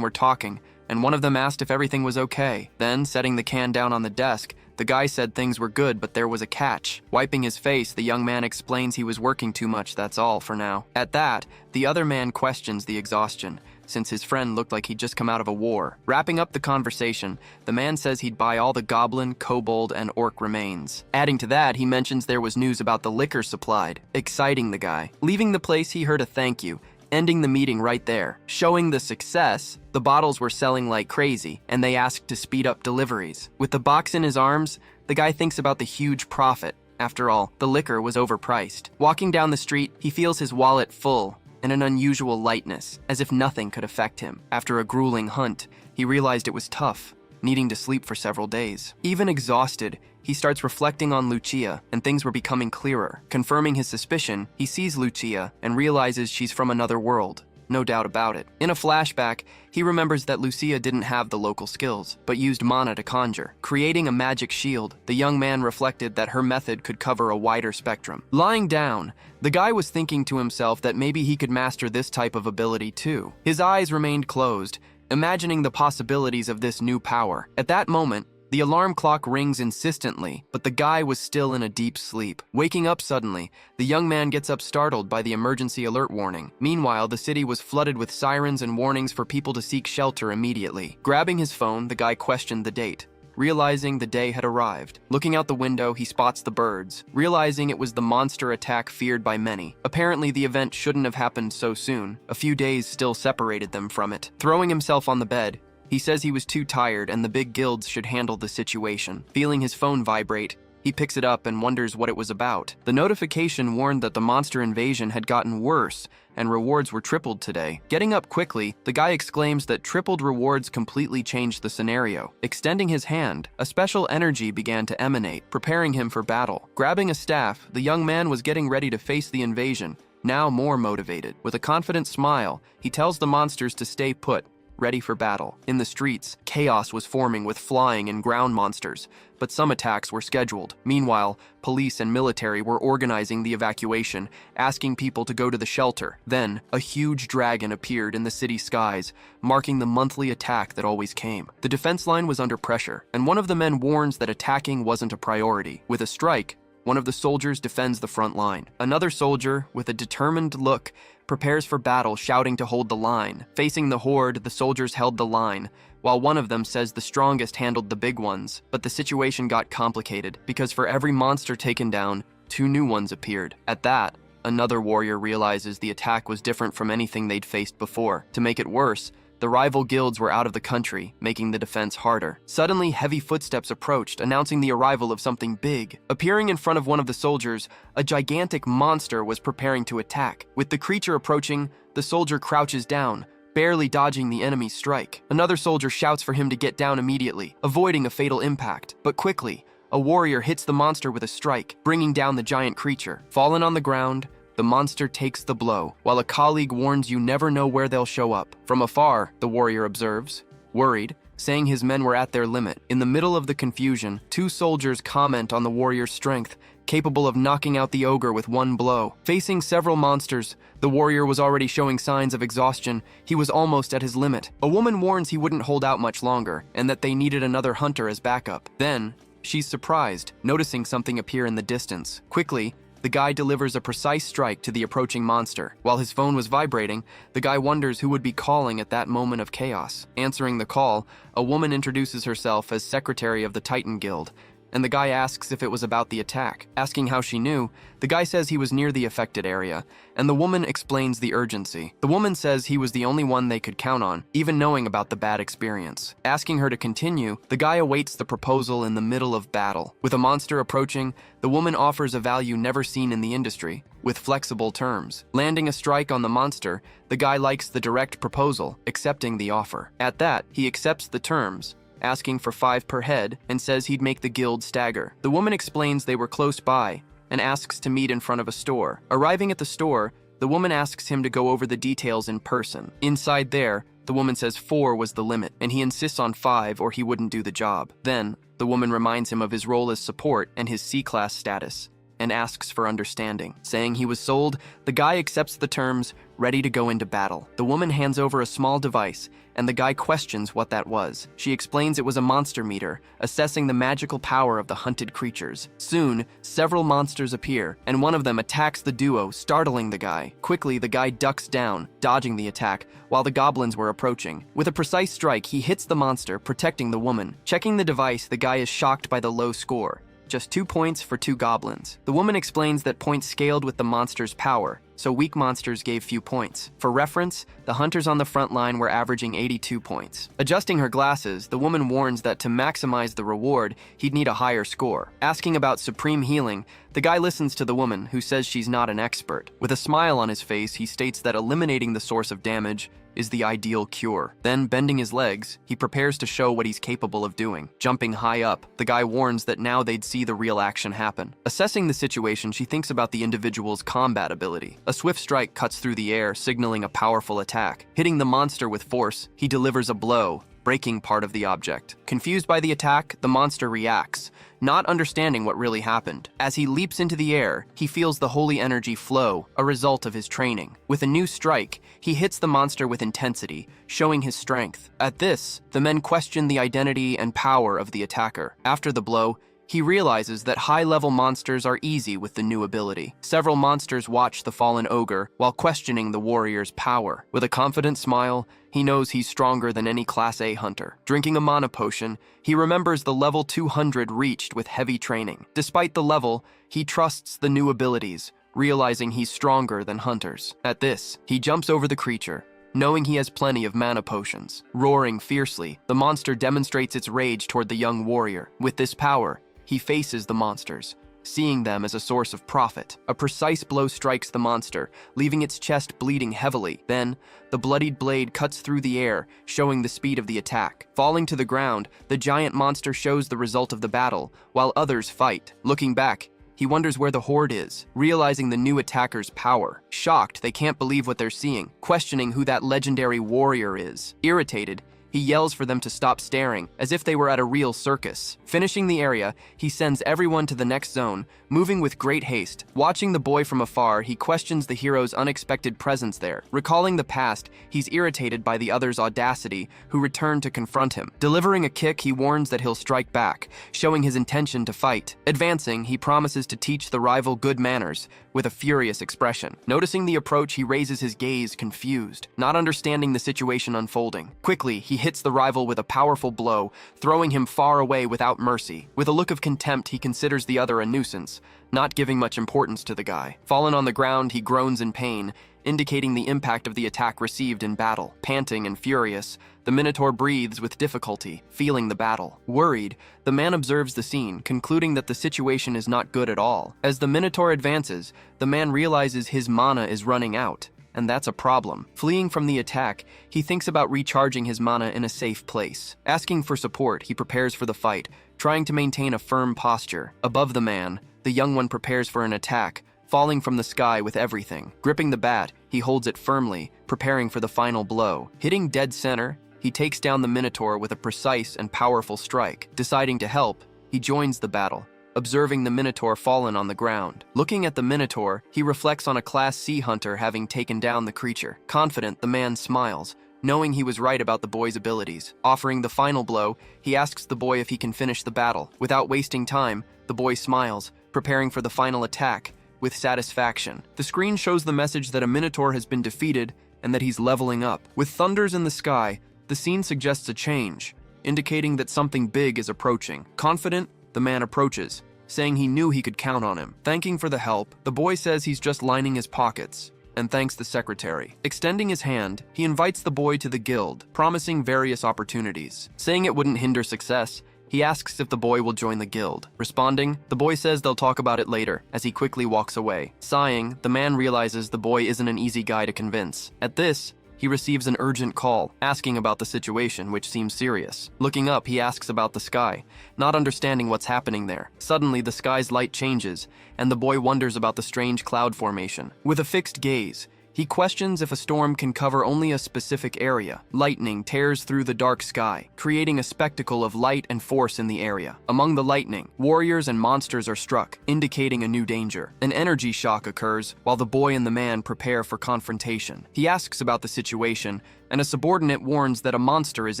were talking, and one of them asked if everything was okay. Then, setting the can down on the desk, the guy said things were good, but there was a catch. Wiping his face, the young man explains he was working too much, that's all for now. At that, the other man questions the exhaustion, since his friend looked like he'd just come out of a war. Wrapping up the conversation, the man says he'd buy all the goblin, kobold, and orc remains. Adding to that, he mentions there was news about the liquor supplied, exciting the guy. Leaving the place, he heard a thank you, ending the meeting right there. Showing the success, the bottles were selling like crazy, and they asked to speed up deliveries. With the box in his arms, the guy thinks about the huge profit. After all, the liquor was overpriced. Walking down the street, he feels his wallet full, and an unusual lightness, as if nothing could affect him. After a grueling hunt, he realized it was tough, needing to sleep for several days. Even exhausted, he starts reflecting on Lucia, and things were becoming clearer. Confirming his suspicion, he sees Lucia and realizes she's from another world. No doubt about it. In a flashback, he remembers that Lucia didn't have the local skills, but used mana to conjure. Creating a magic shield, the young man reflected that her method could cover a wider spectrum. Lying down, the guy was thinking to himself that maybe he could master this type of ability too. His eyes remained closed, imagining the possibilities of this new power. At that moment, the alarm clock rings insistently, but the guy was still in a deep sleep. Waking up suddenly, the young man gets up startled by the emergency alert warning. Meanwhile, the city was flooded with sirens and warnings for people to seek shelter immediately. Grabbing his phone, the guy questioned the date, realizing the day had arrived. Looking out the window, he spots the birds, realizing it was the monster attack feared by many. Apparently, the event shouldn't have happened so soon. A few days still separated them from it. Throwing himself on the bed, he says he was too tired and the big guilds should handle the situation. Feeling his phone vibrate, he picks it up and wonders what it was about. The notification warned that the monster invasion had gotten worse and rewards were tripled today. Getting up quickly, the guy exclaims that tripled rewards completely changed the scenario. Extending his hand, a special energy began to emanate, preparing him for battle. Grabbing a staff, the young man was getting ready to face the invasion, now more motivated. With a confident smile, he tells the monsters to stay put, ready for battle. In the streets, chaos was forming with flying and ground monsters, but some attacks were scheduled. Meanwhile, police and military were organizing the evacuation, asking people to go to the shelter. Then, a huge dragon appeared in the city skies, marking the monthly attack that always came. The defense line was under pressure, and one of the men warns that attacking wasn't a priority. With a strike, one of the soldiers defends the front line. Another soldier, with a determined look, prepares for battle, shouting to hold the line. Facing the horde, the soldiers held the line, while one of them says the strongest handled the big ones. But the situation got complicated, because for every monster taken down, 2 new ones appeared. At that, another warrior realizes the attack was different from anything they'd faced before. To make it worse, the rival guilds were out of the country, making the defense harder. Suddenly, heavy footsteps approached, announcing the arrival of something big. Appearing in front of one of the soldiers, a gigantic monster was preparing to attack. With the creature approaching, the soldier crouches down, barely dodging the enemy's strike. Another soldier shouts for him to get down immediately, avoiding a fatal impact. But quickly, a warrior hits the monster with a strike, bringing down the giant creature. Fallen on the ground, the monster takes the blow, while a colleague warns you never know where they'll show up. From afar, the warrior observes, worried, saying his men were at their limit. In the middle of the confusion, two soldiers comment on the warrior's strength, capable of knocking out the ogre with one blow. Facing several monsters, the warrior was already showing signs of exhaustion. He was almost at his limit. A woman warns he wouldn't hold out much longer, and that they needed another hunter as backup. Then, she's surprised, noticing something appear in the distance. Quickly, the guy delivers a precise strike to the approaching monster. While his phone was vibrating, the guy wonders who would be calling at that moment of chaos. Answering the call, a woman introduces herself as secretary of the Titan Guild, and the guy asks if it was about the attack. Asking how she knew, the guy says he was near the affected area, and the woman explains the urgency. The woman says he was the only one they could count on, even knowing about the bad experience. Asking her to continue, the guy awaits the proposal in the middle of battle. With a monster approaching, the woman offers a value never seen in the industry, with flexible terms. Landing a strike on the monster, the guy likes the direct proposal, accepting the offer. At that, he accepts the terms, asking for 5 per head, and says he'd make the guild stagger. The woman explains they were close by, and asks to meet in front of a store. Arriving at the store, the woman asks him to go over the details in person. Inside there, the woman says 4 was the limit, and he insists on 5 or he wouldn't do the job. Then, the woman reminds him of his role as support and his C-class status, and asks for understanding. Saying he was sold, the guy accepts the terms, ready to go into battle. The woman hands over a small device, and the guy questions what that was. She explains it was a monster meter, assessing the magical power of the hunted creatures. Soon, several monsters appear, and one of them attacks the duo, startling the guy. Quickly, the guy ducks down, dodging the attack, while the goblins were approaching. With a precise strike, he hits the monster, protecting the woman. Checking the device, the guy is shocked by the low score. Just 2 points for 2 goblins. The woman explains that points scaled with the monster's power, so weak monsters gave few points. For reference, the hunters on the front line were averaging 82 points. Adjusting her glasses, the woman warns that to maximize the reward, he'd need a higher score. Asking about supreme healing, the guy listens to the woman, who says she's not an expert. With a smile on his face, he states that eliminating the source of damage is the ideal cure. Then, bending his legs, he prepares to show what he's capable of doing. Jumping high up, the guy warns that now they'd see the real action happen. Assessing the situation, she thinks about the individual's combat ability. A swift strike cuts through the air, signaling a powerful attack. Hitting the monster with force, he delivers a blow, breaking part of the object. Confused by the attack, the monster reacts, not understanding what really happened. As he leaps into the air, he feels the holy energy flow, a result of his training. With a new strike, he hits the monster with intensity, showing his strength. At this, the men question the identity and power of the attacker. After the blow, he realizes that high-level monsters are easy with the new ability. Several monsters watch the fallen ogre while questioning the warrior's power. With a confident smile, he knows he's stronger than any Class A hunter. Drinking a mana potion, he remembers the level 200 reached with heavy training. Despite the level, he trusts the new abilities, realizing he's stronger than hunters. At this, he jumps over the creature, knowing he has plenty of mana potions. Roaring fiercely, the monster demonstrates its rage toward the young warrior. With this power, he faces the monsters, seeing them as a source of profit. A precise blow strikes the monster, leaving its chest bleeding heavily. Then, the bloodied blade cuts through the air, showing the speed of the attack. Falling to the ground, the giant monster shows the result of the battle, while others fight. Looking back, he wonders where the horde is, realizing the new attacker's power. Shocked, they can't believe what they're seeing, questioning who that legendary warrior is. Irritated, he yells for them to stop staring, as if they were at a real circus. Finishing the area, he sends everyone to the next zone, moving with great haste. Watching the boy from afar, he questions the hero's unexpected presence there. Recalling the past, he's irritated by the other's audacity, who return to confront him. Delivering a kick, he warns that he'll strike back, showing his intention to fight. Advancing, he promises to teach the rival good manners, with a furious expression. Noticing the approach, he raises his gaze, confused, not understanding the situation unfolding. Quickly, he hits the rival with a powerful blow, throwing him far away without mercy. With a look of contempt, he considers the other a nuisance, not giving much importance to the guy. Fallen on the ground, he groans in pain, indicating the impact of the attack received in battle. Panting and furious, the Minotaur breathes with difficulty, feeling the battle. Worried, the man observes the scene, concluding that the situation is not good at all. As the Minotaur advances, the man realizes his mana is running out, and that's a problem. Fleeing from the attack, he thinks about recharging his mana in a safe place. Asking for support, he prepares for the fight, trying to maintain a firm posture. Above the man, the young one prepares for an attack, falling from the sky with everything. Gripping the bat, he holds it firmly, preparing for the final blow. Hitting dead center, he he takes down the Minotaur with a precise and powerful strike. Deciding to help, he joins the battle, observing the Minotaur fallen on the ground. Looking at the Minotaur, he reflects on a Class C hunter having taken down the creature. Confident, the man smiles, knowing he was right about the boy's abilities. Offering the final blow, he asks the boy if he can finish the battle. Without wasting time, the boy smiles, preparing for the final attack with satisfaction. The screen shows the message that a Minotaur has been defeated and that he's leveling up. With thunders in the sky, the scene suggests a change, indicating that something big is approaching. Confident, the man approaches, saying he knew he could count on him. Thanking for the help, the boy says he's just lining his pockets and thanks the secretary. Extending his hand, he invites the boy to the guild, promising various opportunities. Saying it wouldn't hinder success, he asks if the boy will join the guild. Responding, the boy says they'll talk about it later, as he quickly walks away. Sighing, the man realizes the boy isn't an easy guy to convince. At this, he receives an urgent call, asking about the situation, which seems serious. Looking up, he asks about the sky, not understanding what's happening there. Suddenly, the sky's light changes, and the boy wonders about the strange cloud formation. With a fixed gaze, he questions if a storm can cover only a specific area. Lightning tears through the dark sky, creating a spectacle of light and force in the area. Among the lightning, warriors and monsters are struck, indicating a new danger. An energy shock occurs while the boy and the man prepare for confrontation. He asks about the situation, and a subordinate warns that a monster is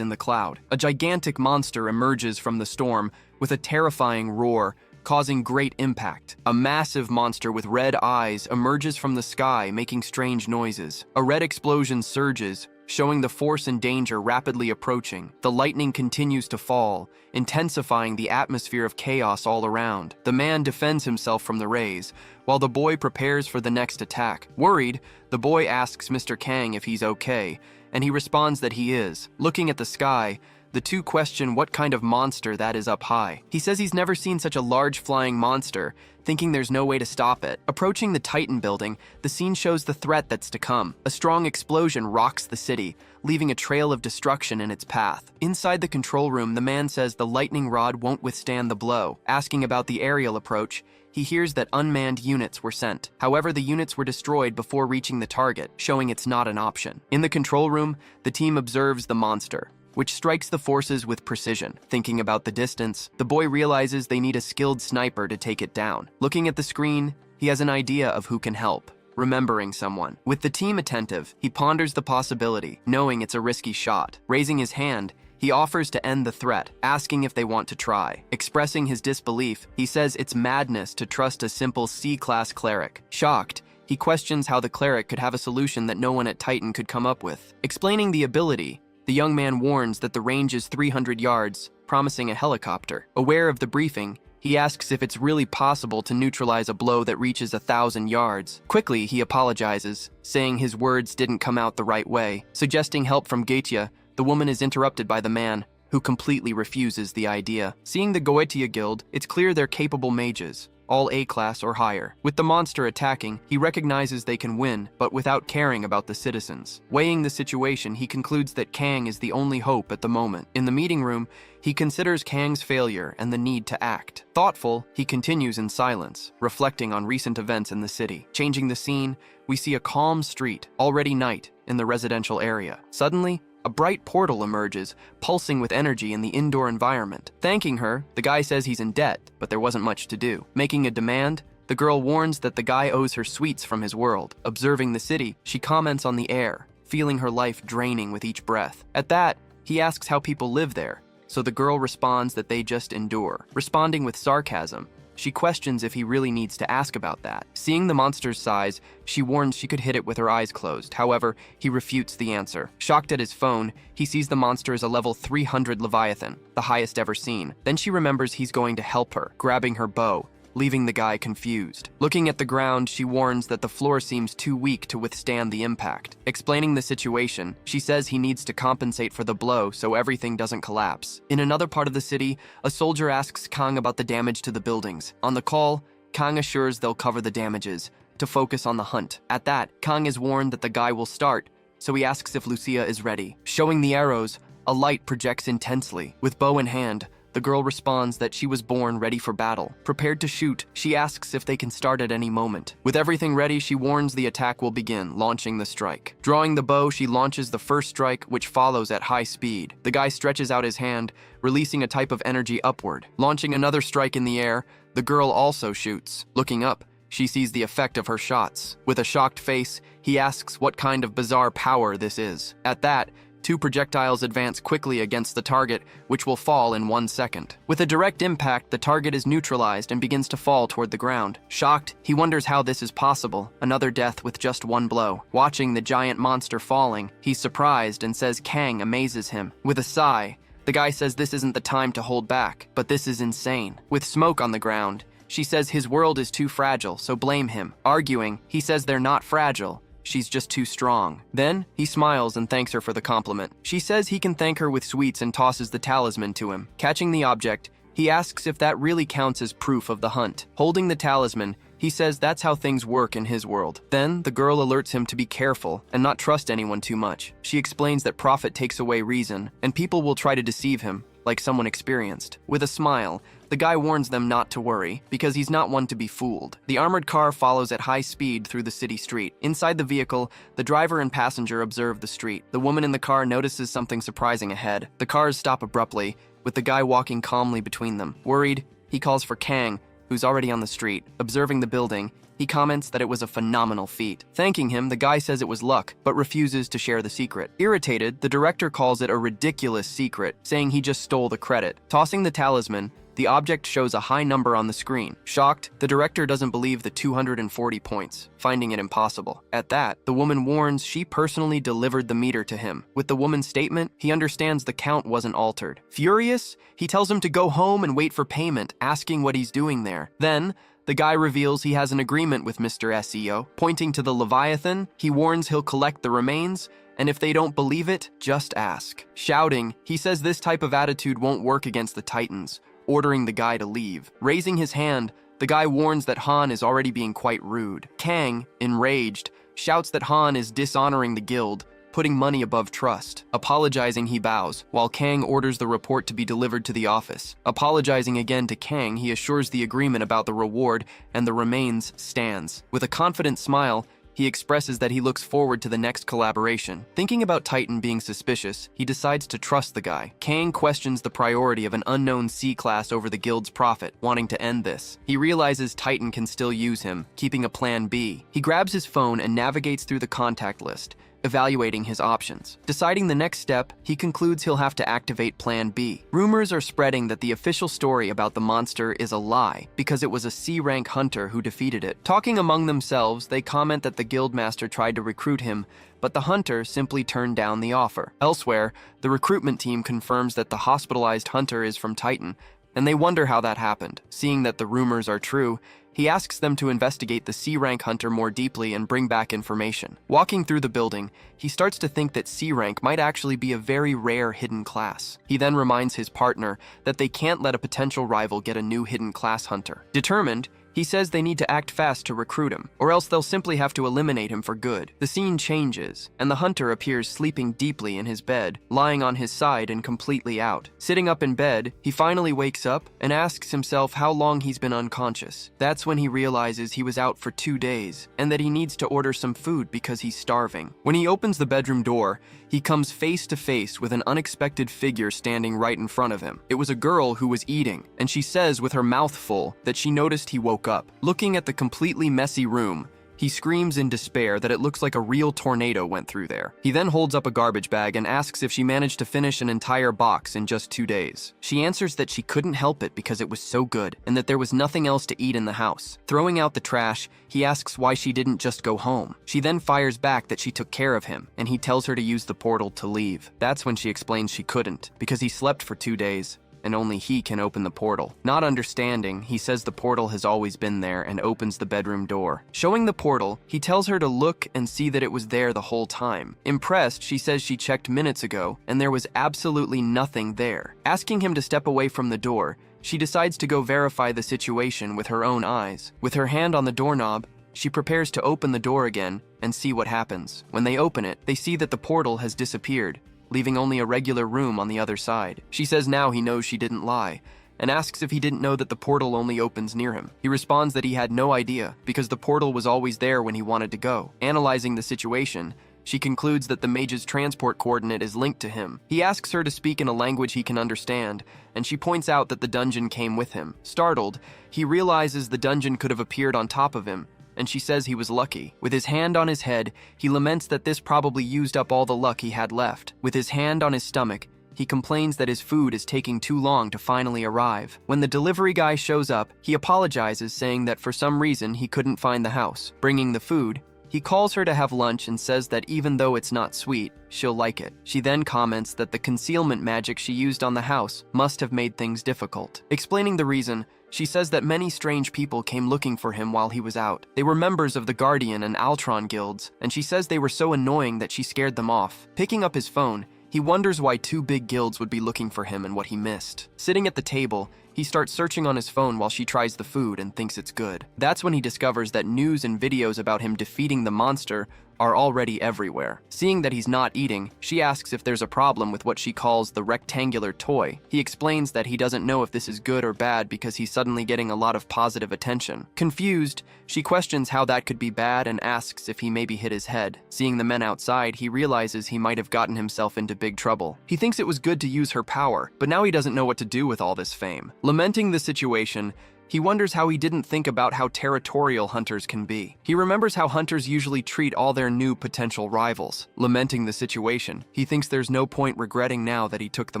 in the cloud. A gigantic monster emerges from the storm with a terrifying roar, causing great impact. A massive monster with red eyes emerges from the sky, making strange noises. A red explosion surges, showing the force and danger rapidly approaching. The lightning continues to fall, intensifying the atmosphere of chaos all around. The man defends himself from the rays, while the boy prepares for the next attack. Worried, the boy asks Mr. Kang if he's okay, and he responds that he is. Looking at the sky, the two question what kind of monster that is up high. He says he's never seen such a large flying monster, thinking there's no way to stop it. Approaching the Titan building, the scene shows the threat that's to come. A strong explosion rocks the city, leaving a trail of destruction in its path. Inside the control room, the man says the lightning rod won't withstand the blow. Asking about the aerial approach, he hears that unmanned units were sent. However, the units were destroyed before reaching the target, showing it's not an option. In the control room, the team observes the monster, which strikes the forces with precision. Thinking about the distance, the boy realizes they need a skilled sniper to take it down. Looking at the screen, he has an idea of who can help, remembering someone. With the team attentive, he ponders the possibility, knowing it's a risky shot. Raising his hand, he offers to end the threat, asking if they want to try. Expressing his disbelief, he says it's madness to trust a simple C-class cleric. Shocked, he questions how the cleric could have a solution that no one at Titan could come up with. Explaining the ability, the young man warns that the range is 300 yards, promising a helicopter. Aware of the briefing, he asks if it's really possible to neutralize a blow that reaches 1,000 yards. Quickly, he apologizes, saying his words didn't come out the right way. Suggesting help from Gaetia, the woman is interrupted by the man, who completely refuses the idea. Seeing the Goetia Guild, it's clear they're capable mages, all A-class or higher. With the monster attacking, he recognizes they can win, but without caring about the citizens. Weighing the situation, he concludes that Kang is the only hope at the moment. In the meeting room, he considers Kang's failure and the need to act. Thoughtful, he continues in silence, reflecting on recent events in the city. Changing the scene, we see a calm street, already night, in the residential area. Suddenly, a bright portal emerges, pulsing with energy in the indoor environment. Thanking her, the guy says he's in debt, but there wasn't much to do. Making a demand, the girl warns that the guy owes her sweets from his world. Observing the city, she comments on the air, feeling her life draining with each breath. At that, he asks how people live there, so the girl responds that they just endure. Responding with sarcasm, she questions if he really needs to ask about that. Seeing the monster's size, she warns she could hit it with her eyes closed. However, he refutes the answer. Shocked at his phone, he sees the monster as a level 300 Leviathan, the highest ever seen. Then she remembers he's going to help her, grabbing her bow, leaving the guy confused. Looking at the ground, she warns that the floor seems too weak to withstand the impact. Explaining the situation, she says he needs to compensate for the blow so everything doesn't collapse. In another part of the city, a soldier asks Kang about the damage to the buildings. On the call, Kang assures they'll cover the damages, to focus on the hunt. At that, Kang is warned that the guy will start, so he asks if Lucia is ready. Showing the arrows, a light projects intensely. With bow in hand, The girl responds that she was born ready for battle. Prepared to shoot, she asks if they can start at any moment. With everything ready, she warns the attack will begin, launching the strike. Drawing the bow, she launches the first strike, which follows at high speed. The guy stretches out his hand, releasing a type of energy upward. Launching another strike in the air, the girl also shoots. Looking up, she sees the effect of her shots. With a shocked face, he asks what kind of bizarre power this is. At that, 2 projectiles advance quickly against the target, which will fall in 1 second. With a direct impact, the target is neutralized and begins to fall toward the ground. Shocked, he wonders how this is possible, another death with just 1 blow. Watching the giant monster falling, he's surprised and says Kang amazes him. With a sigh, the guy says this isn't the time to hold back, but this is insane. With smoke on the ground, she says his world is too fragile, so blame him. Arguing, he says they're not fragile. She's just too strong. Then, he smiles and thanks her for the compliment. She says he can thank her with sweets and tosses the talisman to him. Catching the object, he asks if that really counts as proof of the hunt. Holding the talisman, he says that's how things work in his world. Then, the girl alerts him to be careful and not trust anyone too much. She explains that profit takes away reason, and people will try to deceive him, like someone experienced. With a smile, the guy warns them not to worry, because he's not one to be fooled. The armored car follows at high speed through the city street. Inside the vehicle, the driver and passenger observe the street. The woman in the car notices something surprising ahead. The cars stop abruptly, with the guy walking calmly between them. Worried, he calls for Kang, who's already on the street. Observing the building, he comments that it was a phenomenal feat. Thanking him, the guy says it was luck, but refuses to share the secret. Irritated, the director calls it a ridiculous secret, saying he just stole the credit. Tossing the talisman, the object shows a high number on the screen. Shocked, the director doesn't believe the 240 points, finding it impossible. At that, the woman warns she personally delivered the meter to him. With the woman's statement, he understands the count wasn't altered. Furious, he tells him to go home and wait for payment, asking what he's doing there. Then, the guy reveals he has an agreement with Mr. SEO. Pointing to the Leviathan, he warns he'll collect the remains, and if they don't believe it, just ask. Shouting, he says this type of attitude won't work against the Titans, ordering the guy to leave. Raising his hand, the guy warns that Han is already being quite rude. Kang, enraged, shouts that Han is dishonoring the guild, putting money above trust. Apologizing, he bows, while Kang orders the report to be delivered to the office. Apologizing again to Kang, he assures the agreement about the reward, and the remains stands. With a confident smile, he expresses that he looks forward to the next collaboration. Thinking about Titan being suspicious, he decides to trust the guy. Kang questions the priority of an unknown C-class over the guild's profit, wanting to end this. He realizes Titan can still use him, keeping a plan B. He grabs his phone and navigates through the contact list, evaluating his options. Deciding the next step, he concludes he'll have to activate Plan B. Rumors are spreading that the official story about the monster is a lie, because it was a C-rank hunter who defeated it. Talking among themselves, they comment that the guildmaster tried to recruit him, but the hunter simply turned down the offer. Elsewhere, the recruitment team confirms that the hospitalized hunter is from Titan, and they wonder how that happened. Seeing that the rumors are true, he asks them to investigate the C-rank hunter more deeply and bring back information. Walking through the building, he starts to think that C-rank might actually be a very rare hidden class. He then reminds his partner that they can't let a potential rival get a new hidden class hunter. Determined, he says they need to act fast to recruit him, or else they'll simply have to eliminate him for good. The scene changes, and the hunter appears sleeping deeply in his bed, lying on his side and completely out. Sitting up in bed, he finally wakes up and asks himself how long he's been unconscious. That's when he realizes he was out for 2 days, and that he needs to order some food because he's starving. When he opens the bedroom door, he comes face to face with an unexpected figure standing right in front of him. It was a girl who was eating, and she says with her mouth full that she noticed he woke up. Looking at the completely messy room, he screams in despair that it looks like a real tornado went through there. He then holds up a garbage bag and asks if she managed to finish an entire box in just 2 days. She answers that she couldn't help it because it was so good, and that there was nothing else to eat in the house. Throwing out the trash, he asks why she didn't just go home. She then fires back that she took care of him, and he tells her to use the portal to leave. That's when she explains she couldn't, because he slept for 2 days, and only he can open the portal. Not understanding, he says the portal has always been there and opens the bedroom door. Showing the portal, he tells her to look and see that it was there the whole time. Impressed, she says she checked minutes ago and there was absolutely nothing there. Asking him to step away from the door, she decides to go verify the situation with her own eyes. With her hand on the doorknob, she prepares to open the door again and see what happens. When they open it, they see that the portal has disappeared, leaving only a regular room on the other side. She says now he knows she didn't lie, and asks if he didn't know that the portal only opens near him. He responds that he had no idea, because the portal was always there when he wanted to go. Analyzing the situation, she concludes that the mage's transport coordinate is linked to him. He asks her to speak in a language he can understand, and she points out that the dungeon came with him. Startled, he realizes the dungeon could have appeared on top of him, and she says he was lucky. With his hand on his head, he laments that this probably used up all the luck he had left. With his hand on his stomach, he complains that his food is taking too long to finally arrive. When the delivery guy shows up, he apologizes, saying that for some reason he couldn't find the house. Bringing the food, he calls her to have lunch and says that even though it's not sweet, she'll like it. She then comments that the concealment magic she used on the house must have made things difficult. Explaining the reason, she says that many strange people came looking for him while he was out. They were members of the Guardian and Altron guilds, and she says they were so annoying that she scared them off. Picking up his phone, he wonders why two big guilds would be looking for him and what he missed. Sitting at the table, he starts searching on his phone while she tries the food and thinks it's good. That's when he discovers that news and videos about him defeating the monster are already everywhere. Seeing that he's not eating, she asks if there's a problem with what she calls the rectangular toy. He explains that he doesn't know if this is good or bad because he's suddenly getting a lot of positive attention. Confused, she questions how that could be bad and asks if he maybe hit his head. Seeing the men outside, he realizes he might have gotten himself into big trouble. He thinks it was good to use her power, but now he doesn't know what to do with all this fame. Lamenting the situation, he wonders how he didn't think about how territorial hunters can be. He remembers how hunters usually treat all their new potential rivals. Lamenting the situation, he thinks there's no point regretting now that he took the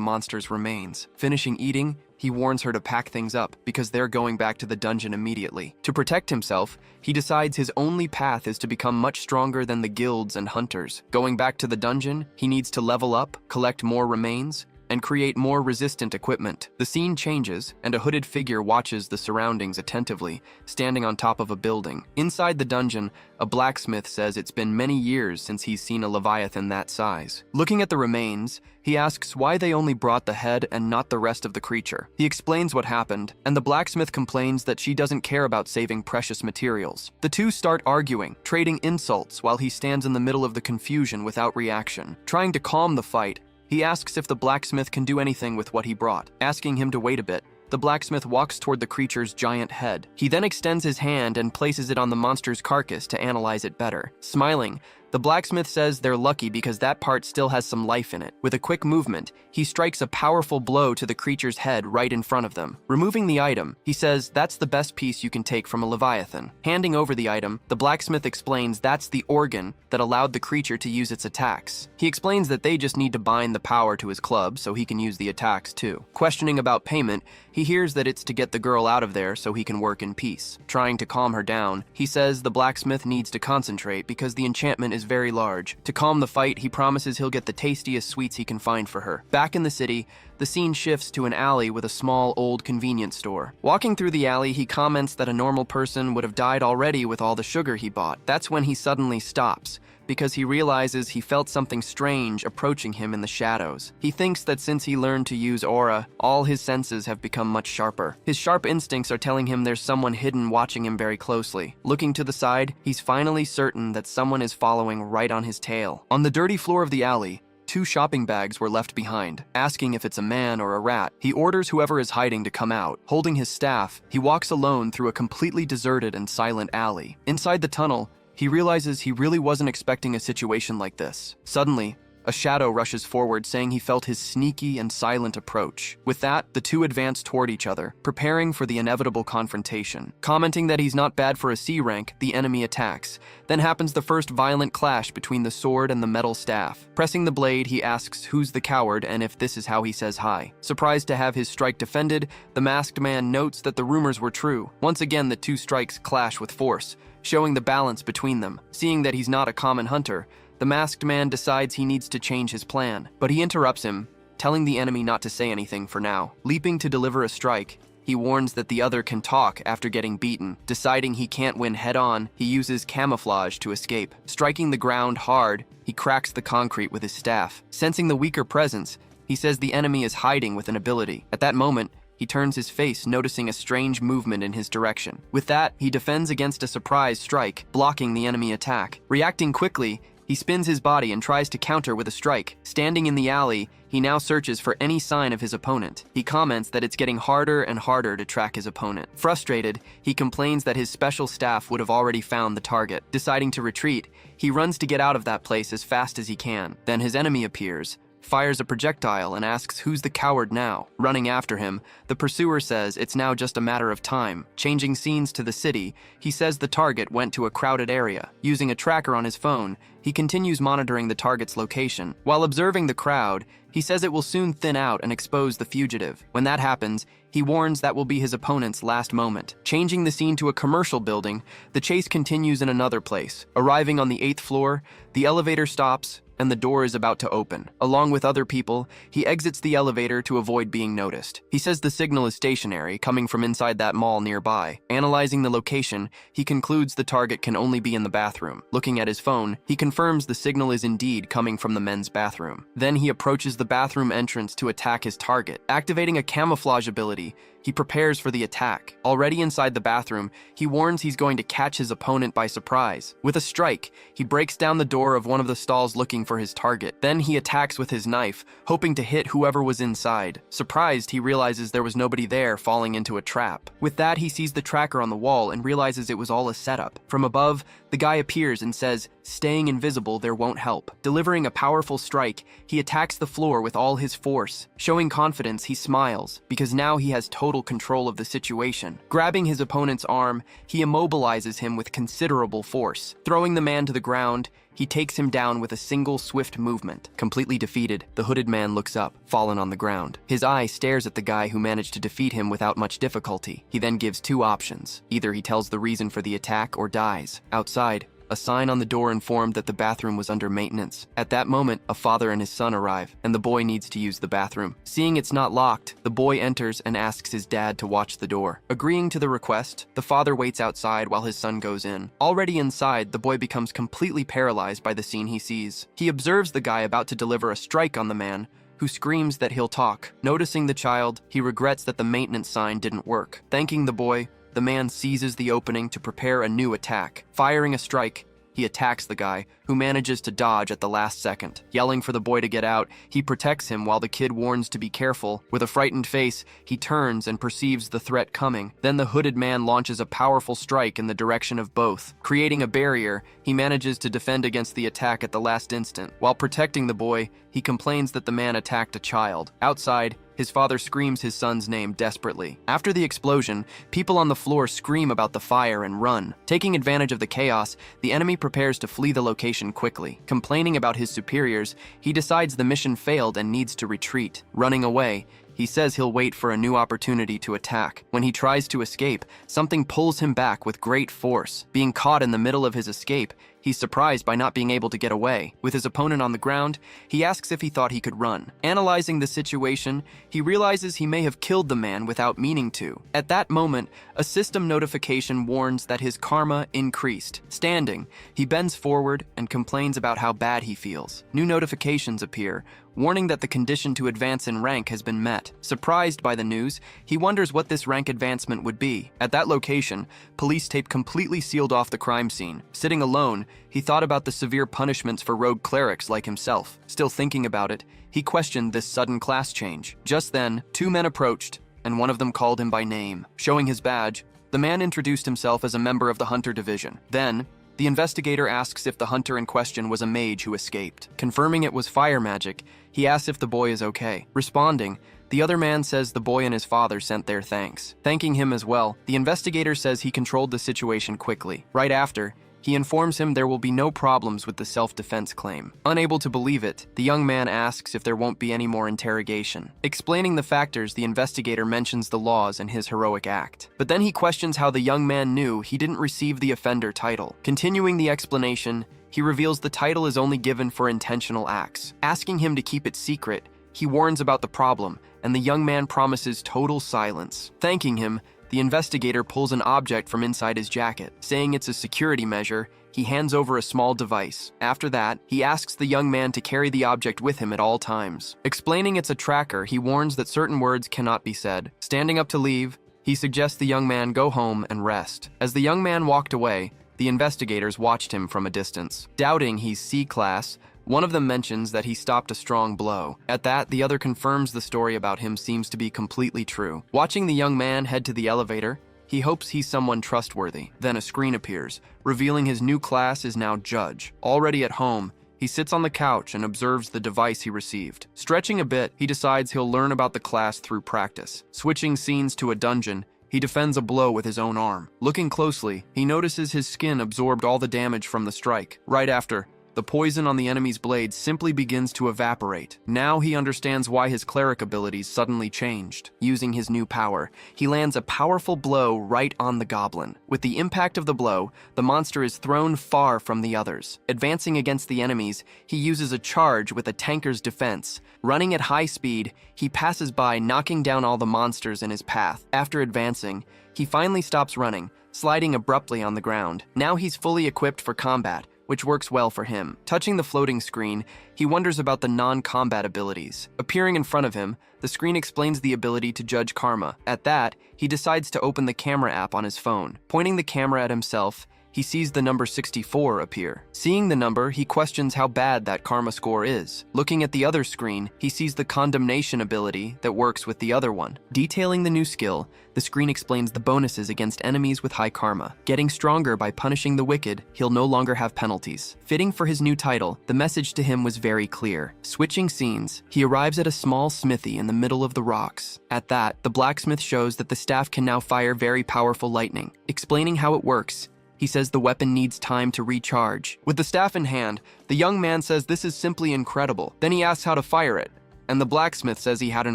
monster's remains. Finishing eating, he warns her to pack things up because they're going back to the dungeon immediately. To protect himself, he decides his only path is to become much stronger than the guilds and hunters. Going back to the dungeon, he needs to level up, collect more remains, and create more resistant equipment. The scene changes, and a hooded figure watches the surroundings attentively, standing on top of a building. Inside the dungeon, a blacksmith says it's been many years since he's seen a leviathan that size. Looking at the remains, he asks why they only brought the head and not the rest of the creature. He explains what happened, and the blacksmith complains that she doesn't care about saving precious materials. The two start arguing, trading insults while he stands in the middle of the confusion without reaction. Trying to calm the fight, he asks if the blacksmith can do anything with what he brought. Asking him to wait a bit, the blacksmith walks toward the creature's giant head. He then extends his hand and places it on the monster's carcass to analyze it better. Smiling, the blacksmith says they're lucky because that part still has some life in it. With a quick movement, he strikes a powerful blow to the creature's head right in front of them. Removing the item, he says that's the best piece you can take from a leviathan. Handing over the item, the blacksmith explains that's the organ that allowed the creature to use its attacks. He explains that they just need to bind the power to his club so he can use the attacks too. Questioning about payment, he hears that it's to get the girl out of there so he can work in peace. Trying to calm her down, he says the blacksmith needs to concentrate because the enchantment is very large. To calm the fight, he promises he'll get the tastiest sweets he can find for her. Back in the city, the scene shifts to an alley with a small, old convenience store. Walking through the alley, he comments that a normal person would have died already with all the sugar he bought. That's when he suddenly stops, because he realizes he felt something strange approaching him in the shadows. He thinks that since he learned to use aura, all his senses have become much sharper. His sharp instincts are telling him there's someone hidden watching him very closely. Looking to the side, he's finally certain that someone is following right on his tail. On the dirty floor of the alley, 2 shopping bags were left behind. Asking if it's a man or a rat, he orders whoever is hiding to come out. Holding his staff, he walks alone through a completely deserted and silent alley. Inside the tunnel, he realizes he really wasn't expecting a situation like this. Suddenly, a shadow rushes forward, saying he felt his sneaky and silent approach. With that, the two advance toward each other, preparing for the inevitable confrontation. Commenting that he's not bad for a C rank, the enemy attacks. Then happens the first violent clash between the sword and the metal staff. Pressing the blade, he asks who's the coward and if this is how he says hi. Surprised to have his strike defended, the masked man notes that the rumors were true. Once again, the 2 strikes clash with force, showing the balance between them. Seeing that he's not a common hunter, the masked man decides he needs to change his plan, but he interrupts him, telling the enemy not to say anything for now. Leaping to deliver a strike, he warns that the other can talk after getting beaten. Deciding he can't win head-on, he uses camouflage to escape. Striking the ground hard, he cracks the concrete with his staff. Sensing the weaker presence, he says the enemy is hiding with an ability. At that moment, he turns his face, noticing a strange movement in his direction. With that, he defends against a surprise strike, blocking the enemy attack. Reacting quickly, He spins his body and tries to counter with a strike. Standing in the alley, he now searches for any sign of his opponent. He comments that it's getting harder and harder to track his opponent. Frustrated, he complains that his special staff would have already found the target. Deciding to retreat, he runs to get out of that place as fast as he can. Then his enemy appears, fires a projectile and asks who's the coward now. Running after him, the pursuer says it's now just a matter of time. Changing scenes to the city, he says the target went to a crowded area. Using a tracker on his phone, he continues monitoring the target's location. While observing the crowd, he says it will soon thin out and expose the fugitive. When that happens, he warns that will be his opponent's last moment. Changing the scene to a commercial building, the chase continues in another place. Arriving on the 8th floor, the elevator stops, and the door is about to open. Along with other people, he exits the elevator to avoid being noticed. He says the signal is stationary, coming from inside that mall nearby. Analyzing the location, he concludes the target can only be in the bathroom. Looking at his phone, he confirms the signal is indeed coming from the men's bathroom. Then he approaches the bathroom entrance to attack his target. Activating a camouflage ability, he prepares for the attack. Already inside the bathroom, he warns he's going to catch his opponent by surprise. With a strike, he breaks down the door of one of the stalls looking for his target. Then he attacks with his knife, hoping to hit whoever was inside. Surprised, he realizes there was nobody there, falling into a trap. With that, he sees the tracker on the wall and realizes it was all a setup. From above, the guy appears and says, "Staying invisible there won't help." Delivering a powerful strike, he attacks the floor with all his force. Showing confidence, he smiles, because now he has total control of the situation. Grabbing his opponent's arm, he immobilizes him with considerable force. Throwing the man to the ground, he takes him down with a single swift movement. Completely defeated, the hooded man looks up, fallen on the ground. His eye stares at the guy who managed to defeat him without much difficulty. He then gives two options. Either he tells the reason for the attack or dies. Outside, a sign on the door informed that the bathroom was under maintenance. At that moment, a father and his son arrive, and the boy needs to use the bathroom. Seeing it's not locked, the boy enters and asks his dad to watch the door. Agreeing to the request, the father waits outside while his son goes in. Already inside, the boy becomes completely paralyzed by the scene he sees. He observes the guy about to deliver a strike on the man, who screams that he'll talk. Noticing the child, he regrets that the maintenance sign didn't work. Thanking the boy, the man seizes the opening to prepare a new attack. Firing a strike, he attacks the guy, who manages to dodge at the last second. Yelling for the boy to get out, he protects him while the kid warns to be careful. With a frightened face, he turns and perceives the threat coming. Then the hooded man launches a powerful strike in the direction of both. Creating a barrier, he manages to defend against the attack at the last instant. While protecting the boy, he complains that the man attacked a child. Outside, his father screams his son's name desperately. After the explosion, people on the floor scream about the fire and run. Taking advantage of the chaos, the enemy prepares to flee the location quickly. Complaining about his superiors, he decides the mission failed and needs to retreat. Running away, he says he'll wait for a new opportunity to attack. When he tries to escape, something pulls him back with great force. Being caught in the middle of his escape, he's surprised by not being able to get away. With his opponent on the ground, he asks if he thought he could run. Analyzing the situation, he realizes he may have killed the man without meaning to. At that moment, a system notification warns that his karma increased. Standing, he bends forward and complains about how bad he feels. New notifications appear, warning that the condition to advance in rank has been met. Surprised by the news, he wonders what this rank advancement would be. At that location, police tape completely sealed off the crime scene. Sitting alone, he thought about the severe punishments for rogue clerics like himself. Still thinking about it, he questioned this sudden class change. Just then, two men approached, and one of them called him by name. Showing his badge, the man introduced himself as a member of the Hunter Division. Then, the investigator asks if the hunter in question was a mage who escaped. Confirming it was fire magic, he asks if the boy is okay. Responding, the other man says the boy and his father sent their thanks. Thanking him as well, the investigator says he controlled the situation quickly. Right after, he informs him there will be no problems with the self-defense claim. Unable to believe it, the young man asks if there won't be any more interrogation. Explaining the factors, the investigator mentions the laws and his heroic act. But then he questions how the young man knew he didn't receive the offender title. Continuing the explanation, he reveals the title is only given for intentional acts. Asking him to keep it secret, he warns about the problem, and the young man promises total silence. Thanking him, the investigator pulls an object from inside his jacket. Saying it's a security measure, he hands over a small device. After that, he asks the young man to carry the object with him at all times. Explaining it's a tracker, he warns that certain words cannot be said. Standing up to leave, he suggests the young man go home and rest. As the young man walked away, The investigators watched him from a distance. Doubting he's C-class, one of them mentions that he stopped a strong blow. At that, the other confirms the story about him seems to be completely true. Watching the young man head to the elevator, he hopes he's someone trustworthy. Then a screen appears, revealing his new class is now Judge. Already at home, he sits on the couch and observes the device he received. Stretching a bit, he decides he'll learn about the class through practice. Switching scenes to a dungeon, he defends a blow with his own arm. Looking closely, he notices his skin absorbed all the damage from the strike. Right after, the poison on the enemy's blade simply begins to evaporate. Now he understands why his cleric abilities suddenly changed. Using his new power, he lands a powerful blow right on the goblin. With the impact of the blow, the monster is thrown far from the others. Advancing against the enemies, he uses a charge with a tanker's defense. Running at high speed, he passes by, knocking down all the monsters in his path. After advancing, he finally stops running, sliding abruptly on the ground. Now he's fully equipped for combat, which works well for him. Touching the floating screen, he wonders about the non-combat abilities. Appearing in front of him, the screen explains the ability to judge karma. At that, he decides to open the camera app on his phone. Pointing the camera at himself, he sees the number 64 appear. Seeing the number, he questions how bad that karma score is. Looking at the other screen, he sees the condemnation ability that works with the other one. Detailing the new skill, the screen explains the bonuses against enemies with high karma. Getting stronger by punishing the wicked, he'll no longer have penalties. Fitting for his new title, the message to him was very clear. Switching scenes, he arrives at a small smithy in the middle of the rocks. At that, the blacksmith shows that the staff can now fire very powerful lightning. Explaining how it works, he says the weapon needs time to recharge. With the staff in hand, the young man says this is simply incredible. Then he asks how to fire it, and the blacksmith says he had an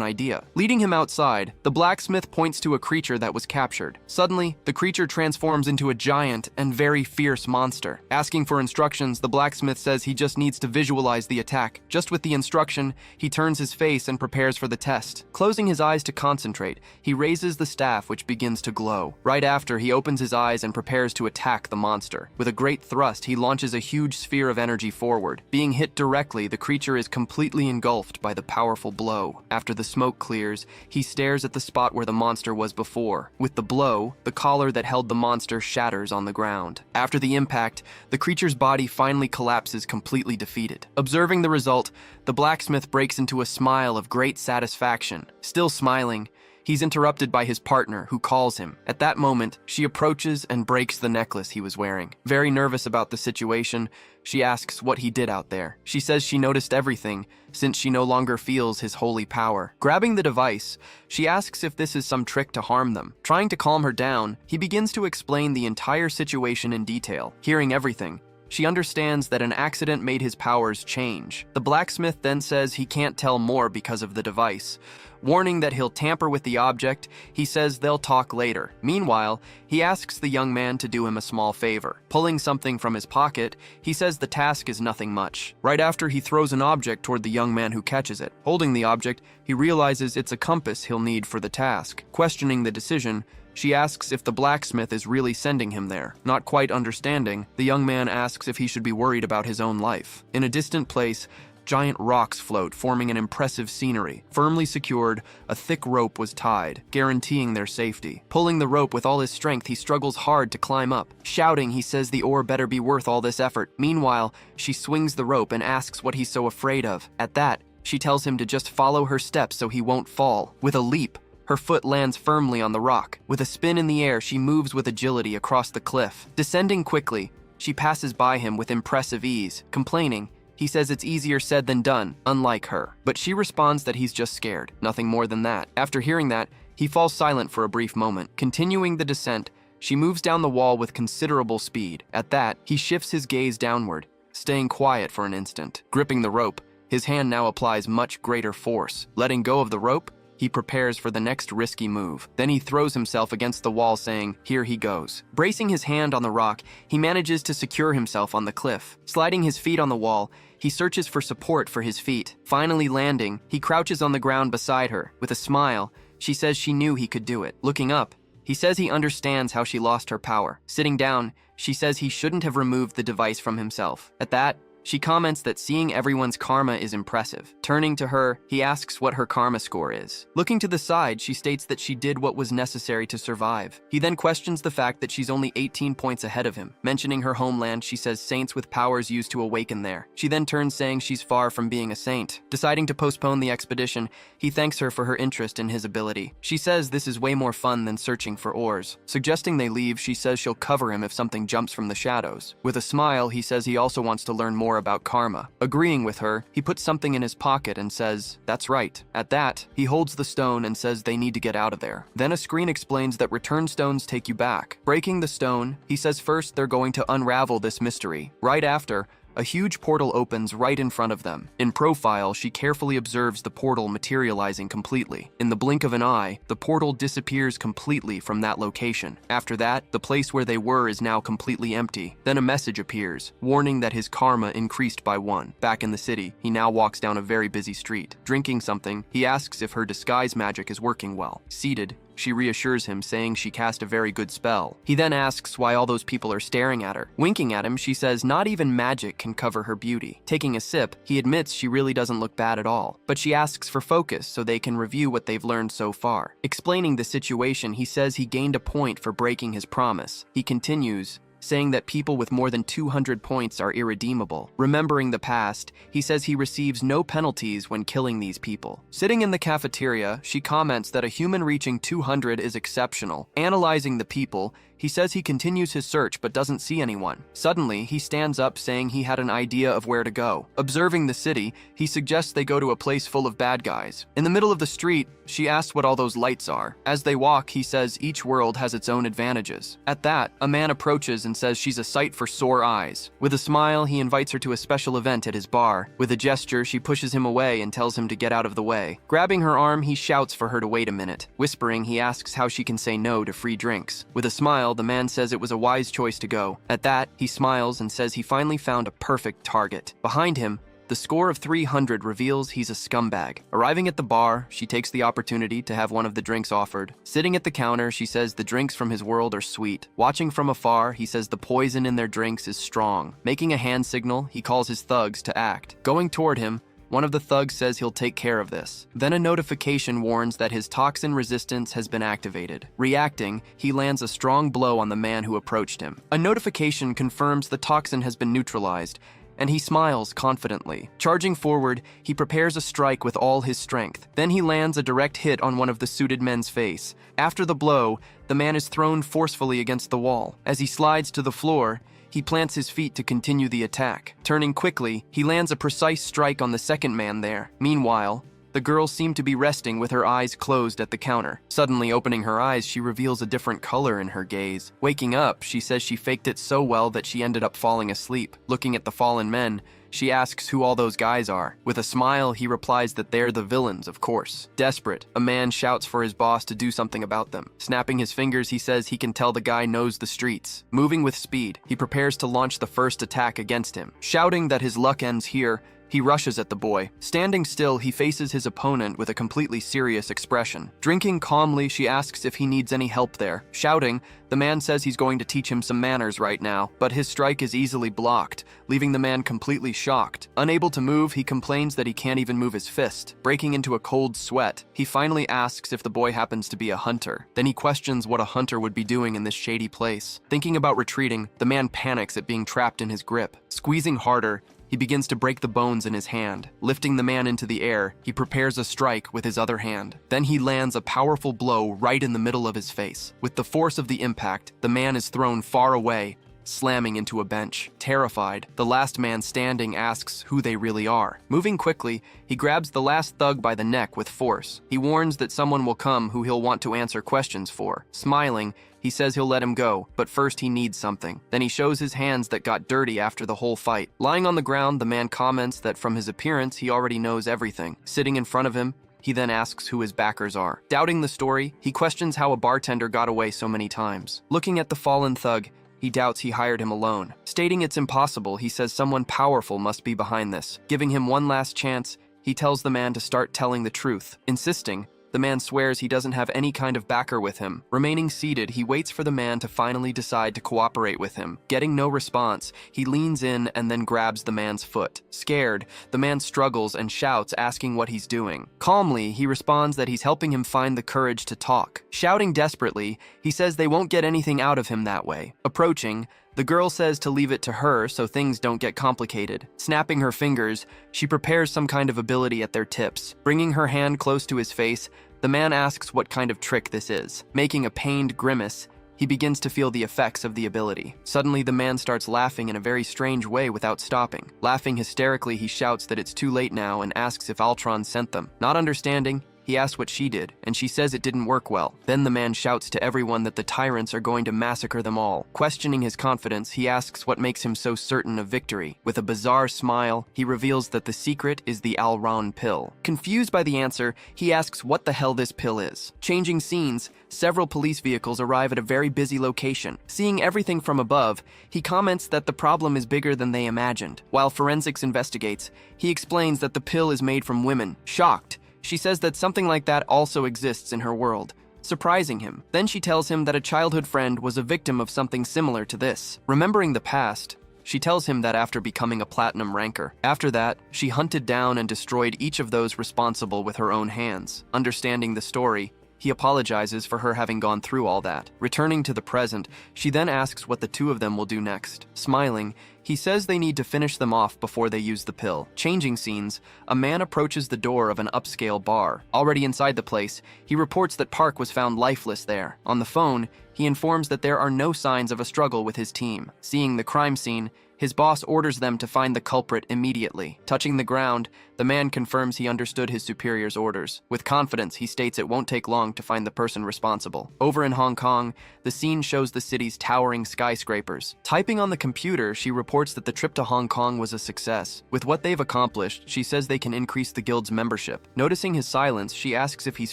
idea. Leading him outside, the blacksmith points to a creature that was captured. Suddenly, the creature transforms into a giant and very fierce monster. Asking for instructions, the blacksmith says he just needs to visualize the attack. Just with the instruction, he turns his face and prepares for the test. Closing his eyes to concentrate, he raises the staff, which begins to glow. Right after, he opens his eyes and prepares to attack the monster. With a great thrust, he launches a huge sphere of energy forward. Being hit directly, the creature is completely engulfed by the powerful blow. After the smoke clears, he stares at the spot where the monster was before. With the blow, the collar that held the monster shatters on the ground. After the impact, the creature's body finally collapses, completely defeated. Observing the result, the blacksmith breaks into a smile of great satisfaction. Still smiling, he's interrupted by his partner, who calls him. At that moment, she approaches and breaks the necklace he was wearing. Very nervous about the situation, she asks what he did out there. She says she noticed everything, since she no longer feels his holy power. Grabbing the device, she asks if this is some trick to harm them. Trying to calm her down, he begins to explain the entire situation in detail. Hearing everything, she understands that an accident made his powers change. The blacksmith then says he can't tell more because of the device. Warning that he'll tamper with the object, he says they'll talk later. Meanwhile, he asks the young man to do him a small favor. Pulling something from his pocket, he says the task is nothing much. Right after, he throws an object toward the young man who catches it. Holding the object, he realizes it's a compass he'll need for the task. Questioning the decision, she asks if the blacksmith is really sending him there. Not quite understanding, the young man asks if he should be worried about his own life. In a distant place, giant rocks float, forming an impressive scenery. Firmly secured, a thick rope was tied, guaranteeing their safety. Pulling the rope with all his strength, he struggles hard to climb up. Shouting, he says the ore better be worth all this effort. Meanwhile, she swings the rope and asks what he's so afraid of. At that, she tells him to just follow her steps so he won't fall. With a leap, her foot lands firmly on the rock. With a spin in the air, she moves with agility across the cliff. Descending quickly, she passes by him with impressive ease. Complaining, he says it's easier said than done, unlike her. But she responds that he's just scared, nothing more than that. After hearing that, he falls silent for a brief moment. Continuing the descent, she moves down the wall with considerable speed. At that, he shifts his gaze downward, staying quiet for an instant. Gripping the rope, his hand now applies much greater force. Letting go of the rope, he prepares for the next risky move. Then he throws himself against the wall, saying, "Here he goes." Bracing his hand on the rock, he manages to secure himself on the cliff. Sliding his feet on the wall, he searches for support for his feet. Finally landing, he crouches on the ground beside her. With a smile, she says she knew he could do it. Looking up, he says he understands how she lost her power. Sitting down, she says he shouldn't have removed the device from himself. At that, She comments that seeing everyone's karma is impressive. Turning to her, he asks what her karma score is. Looking to the side, she states that she did what was necessary to survive. He then questions the fact that she's only 18 points ahead of him. Mentioning her homeland, she says saints with powers used to awaken there. She then turns saying she's far from being a saint. Deciding to postpone the expedition, he thanks her for her interest in his ability. She says this is way more fun than searching for ores. Suggesting they leave, she says she'll cover him if something jumps from the shadows. With a smile, he says he also wants to learn more about karma. Agreeing with her, he puts something in his pocket and says, "That's right." At that, he holds the stone and says they need to get out of there. Then a screen explains that return stones take you back. Breaking the stone, he says first they're going to unravel this mystery. Right after, a huge portal opens right in front of them. In profile, she carefully observes the portal materializing completely. In the blink of an eye, the portal disappears completely from that location. After that, the place where they were is now completely empty. Then a message appears, warning that his karma increased by 1. Back in the city, he now walks down a very busy street. Drinking something, he asks if her disguise magic is working well. Seated, she reassures him, saying she cast a very good spell. He then asks why all those people are staring at her. Winking at him, she says not even magic can cover her beauty. Taking a sip, he admits she really doesn't look bad at all, but she asks for focus so they can review what they've learned so far. Explaining the situation, he says he gained a point for breaking his promise. He continues, saying that people with more than 200 points are irredeemable. Remembering the past, he says he receives no penalties when killing these people. Sitting in the cafeteria, she comments that a human reaching 200 is exceptional. Analyzing the people, he says he continues his search but doesn't see anyone. Suddenly, he stands up saying he had an idea of where to go. Observing the city, he suggests they go to a place full of bad guys. In the middle of the street, she asks what all those lights are. As they walk, he says each world has its own advantages. At that, a man approaches and says she's a sight for sore eyes. With a smile, he invites her to a special event at his bar. With a gesture, she pushes him away and tells him to get out of the way. Grabbing her arm, he shouts for her to wait a minute. Whispering, he asks how she can say no to free drinks. With a smile, the man says it was a wise choice to go. At that, he smiles and says he finally found a perfect target. Behind him, the score of 300 reveals he's a scumbag. Arriving at the bar, she takes the opportunity to have one of the drinks offered. Sitting at the counter, she says the drinks from his world are sweet. Watching from afar, he says the poison in their drinks is strong. Making a hand signal, he calls his thugs to act. Going toward him, one of the thugs says he'll take care of this. Then a notification warns that his toxin resistance has been activated. Reacting, he lands a strong blow on the man who approached him. A notification confirms the toxin has been neutralized, and he smiles confidently. Charging forward, he prepares a strike with all his strength. Then he lands a direct hit on one of the suited men's face. After the blow, the man is thrown forcefully against the wall. As he slides to the floor, he plants his feet to continue the attack. Turning quickly, he lands a precise strike on the second man there. Meanwhile, the girl seemed to be resting with her eyes closed at the counter. Suddenly opening her eyes, she reveals a different color in her gaze. Waking up, she says she faked it so well that she ended up falling asleep. Looking at the fallen men, she asks who all those guys are. With a smile, he replies that they're the villains, of course. Desperate, a man shouts for his boss to do something about them. Snapping his fingers, he says he can tell the guy knows the streets. Moving with speed, he prepares to launch the first attack against him. Shouting that his luck ends here, he rushes at the boy. Standing still, he faces his opponent with a completely serious expression. Drinking calmly, she asks if he needs any help there. Shouting, the man says he's going to teach him some manners right now, but his strike is easily blocked, leaving the man completely shocked. Unable to move, he complains that he can't even move his fist. Breaking into a cold sweat, he finally asks if the boy happens to be a hunter. Then he questions what a hunter would be doing in this shady place. Thinking about retreating, the man panics at being trapped in his grip. Squeezing harder, he begins to break the bones in his hand. Lifting the man into the air, he prepares a strike with his other hand. Then he lands a powerful blow right in the middle of his face. With the force of the impact, the man is thrown far away, slamming into a bench. Terrified, the last man standing asks who they really are. Moving quickly, he grabs the last thug by the neck with force. He warns that someone will come who he'll want to answer questions for. Smiling, he says he'll let him go, but first he needs something. Then he shows his hands that got dirty after the whole fight. Lying on the ground, the man comments that from his appearance, he already knows everything. Sitting in front of him, he then asks who his backers are. Doubting the story, he questions how a bartender got away so many times. Looking at the fallen thug, he doubts he hired him alone. Stating it's impossible, he says someone powerful must be behind this. Giving him one last chance, he tells the man to start telling the truth. Insisting, The man swears he doesn't have any kind of backer with him. Remaining seated, he waits for the man to finally decide to cooperate with him. Getting no response, he leans in and then grabs the man's foot. Scared, the man struggles and shouts, asking what he's doing. Calmly, he responds that he's helping him find the courage to talk. Shouting desperately, he says they won't get anything out of him that way. Approaching, the girl says to leave it to her so things don't get complicated. Snapping her fingers, she prepares some kind of ability at their tips. Bringing her hand close to his face, the man asks what kind of trick this is. Making a pained grimace, he begins to feel the effects of the ability. Suddenly, the man starts laughing in a very strange way without stopping. Laughing hysterically, he shouts that it's too late now and asks if Altron sent them. Not understanding, he asks what she did, and she says it didn't work well. Then the man shouts to everyone that the tyrants are going to massacre them all. Questioning his confidence, he asks what makes him so certain of victory. With a bizarre smile, he reveals that the secret is the Alron pill. Confused by the answer, he asks what the hell this pill is. Changing scenes, several police vehicles arrive at a very busy location. Seeing everything from above, he comments that the problem is bigger than they imagined. While forensics investigates, he explains that the pill is made from women. Shocked, she says that something like that also exists in her world, surprising him. Then she tells him that a childhood friend was a victim of something similar to this. Remembering the past, she tells him that after becoming a platinum ranker. After that, she hunted down and destroyed each of those responsible with her own hands. Understanding the story, he apologizes for her having gone through all that. Returning to the present, she then asks what the two of them will do next. Smiling, he says they need to finish them off before they use the pill. Changing scenes, a man approaches the door of an upscale bar. Already inside the place, he reports that Park was found lifeless there. On the phone, he informs that there are no signs of a struggle with his team. Seeing the crime scene, his boss orders them to find the culprit immediately. Touching the ground, the man confirms he understood his superior's orders. With confidence, he states it won't take long to find the person responsible. Over in Hong Kong, the scene shows the city's towering skyscrapers. Typing on the computer, she reports that the trip to Hong Kong was a success. With what they've accomplished, she says they can increase the guild's membership. Noticing his silence, she asks if he's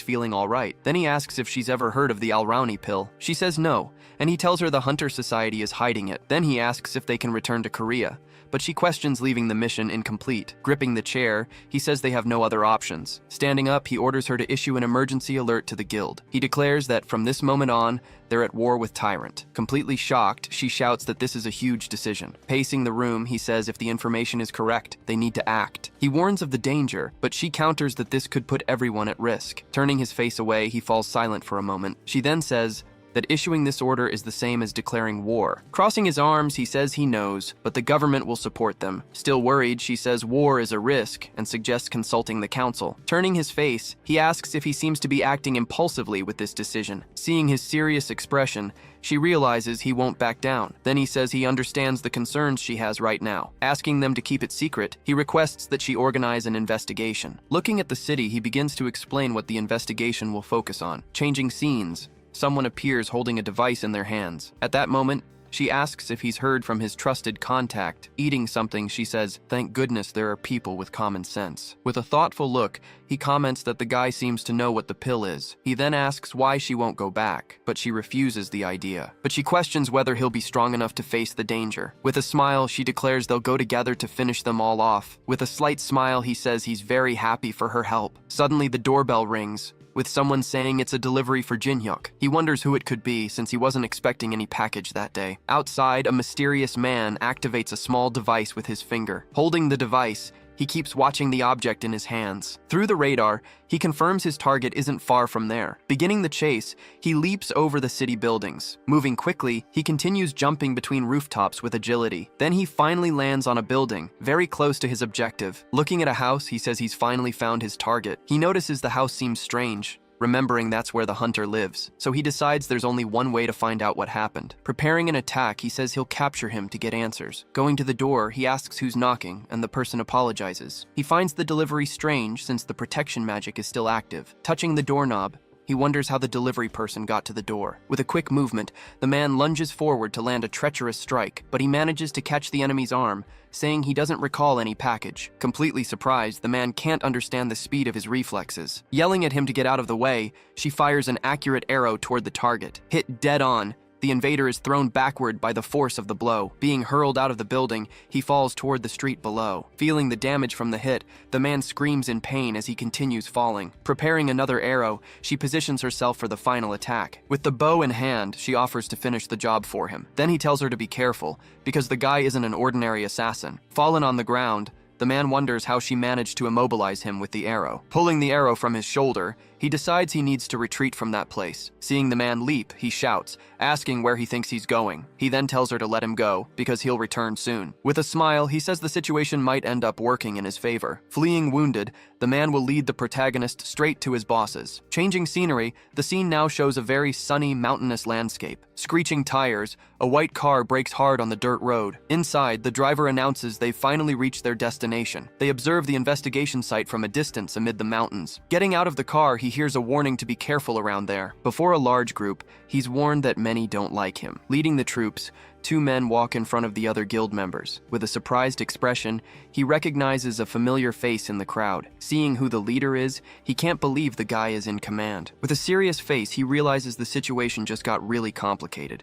feeling all right. Then he asks if she's ever heard of the Alrauni pill. She says no, and he tells her the Hunter Society is hiding it. Then he asks if they can return to Korea, but she questions leaving the mission incomplete. Gripping the chair, he says they have no other options. Standing up, he orders her to issue an emergency alert to the guild. He declares that from this moment on, they're at war with Tyrant. Completely shocked, she shouts that this is a huge decision. Pacing the room, he says if the information is correct, they need to act. He warns of the danger, but she counters that this could put everyone at risk. Turning his face away, he falls silent for a moment. She then says that issuing this order is the same as declaring war. Crossing his arms, he says he knows, but the government will support them. Still worried, she says war is a risk and suggests consulting the council. Turning his face, he asks if he seems to be acting impulsively with this decision. Seeing his serious expression, she realizes he won't back down. Then he says he understands the concerns she has right now. Asking them to keep it secret, he requests that she organize an investigation. Looking at the city, he begins to explain what the investigation will focus on. Changing scenes, someone appears holding a device in their hands. At that moment, she asks if he's heard from his trusted contact. Eating something, she says, "Thank goodness there are people with common sense." With a thoughtful look, he comments that the guy seems to know what the pill is. He then asks why she won't go back, but she refuses the idea. But she questions whether he'll be strong enough to face the danger. With a smile, she declares they'll go together to finish them all off. With a slight smile, he says he's very happy for her help. Suddenly, the doorbell rings, with someone saying it's a delivery for Jinhyuk. He wonders who it could be since he wasn't expecting any package that day. Outside, a mysterious man activates a small device with his finger. Holding the device, he keeps watching the object in his hands. Through the radar, he confirms his target isn't far from there. Beginning the chase, he leaps over the city buildings. Moving quickly, he continues jumping between rooftops with agility. Then he finally lands on a building, very close to his objective. Looking at a house, he says he's finally found his target. He notices the house seems strange, remembering that's where the hunter lives. So he decides there's only one way to find out what happened. Preparing an attack, he says he'll capture him to get answers. Going to the door, he asks who's knocking, and the person apologizes. He finds the delivery strange since the protection magic is still active. Touching the doorknob, he wonders how the delivery person got to the door. With a quick movement, the man lunges forward to land a treacherous strike, but he manages to catch the enemy's arm, saying he doesn't recall any package. Completely surprised, the man can't understand the speed of his reflexes. Yelling at him to get out of the way, she fires an accurate arrow toward the target. Hit dead on, The invader is thrown backward by the force of the blow. Being hurled out of the building, he falls toward the street below. Feeling the damage from the hit, the man screams in pain as he continues falling. Preparing another arrow, she positions herself for the final attack. With the bow in hand, she offers to finish the job for him. Then he tells her to be careful, because the guy isn't an ordinary assassin. Fallen on the ground, the man wonders how she managed to immobilize him with the arrow. Pulling the arrow from his shoulder, he decides he needs to retreat from that place. Seeing the man leap, he shouts, asking where he thinks he's going. He then tells her to let him go, because he'll return soon. With a smile, he says the situation might end up working in his favor. Fleeing wounded, the man will lead the protagonist straight to his bosses. Changing scenery, the scene now shows a very sunny, mountainous landscape. Screeching tires, a white car brakes hard on the dirt road. Inside, the driver announces they've finally reached their destination. They observe the investigation site from a distance amid the mountains. Getting out of the car, he hears a warning to be careful around there. Before a large group, he's warned that many don't like him. Leading the troops, two men walk in front of the other guild members. With a surprised expression, he recognizes a familiar face in the crowd. Seeing who the leader is, he can't believe the guy is in command. With a serious face, he realizes the situation just got really complicated.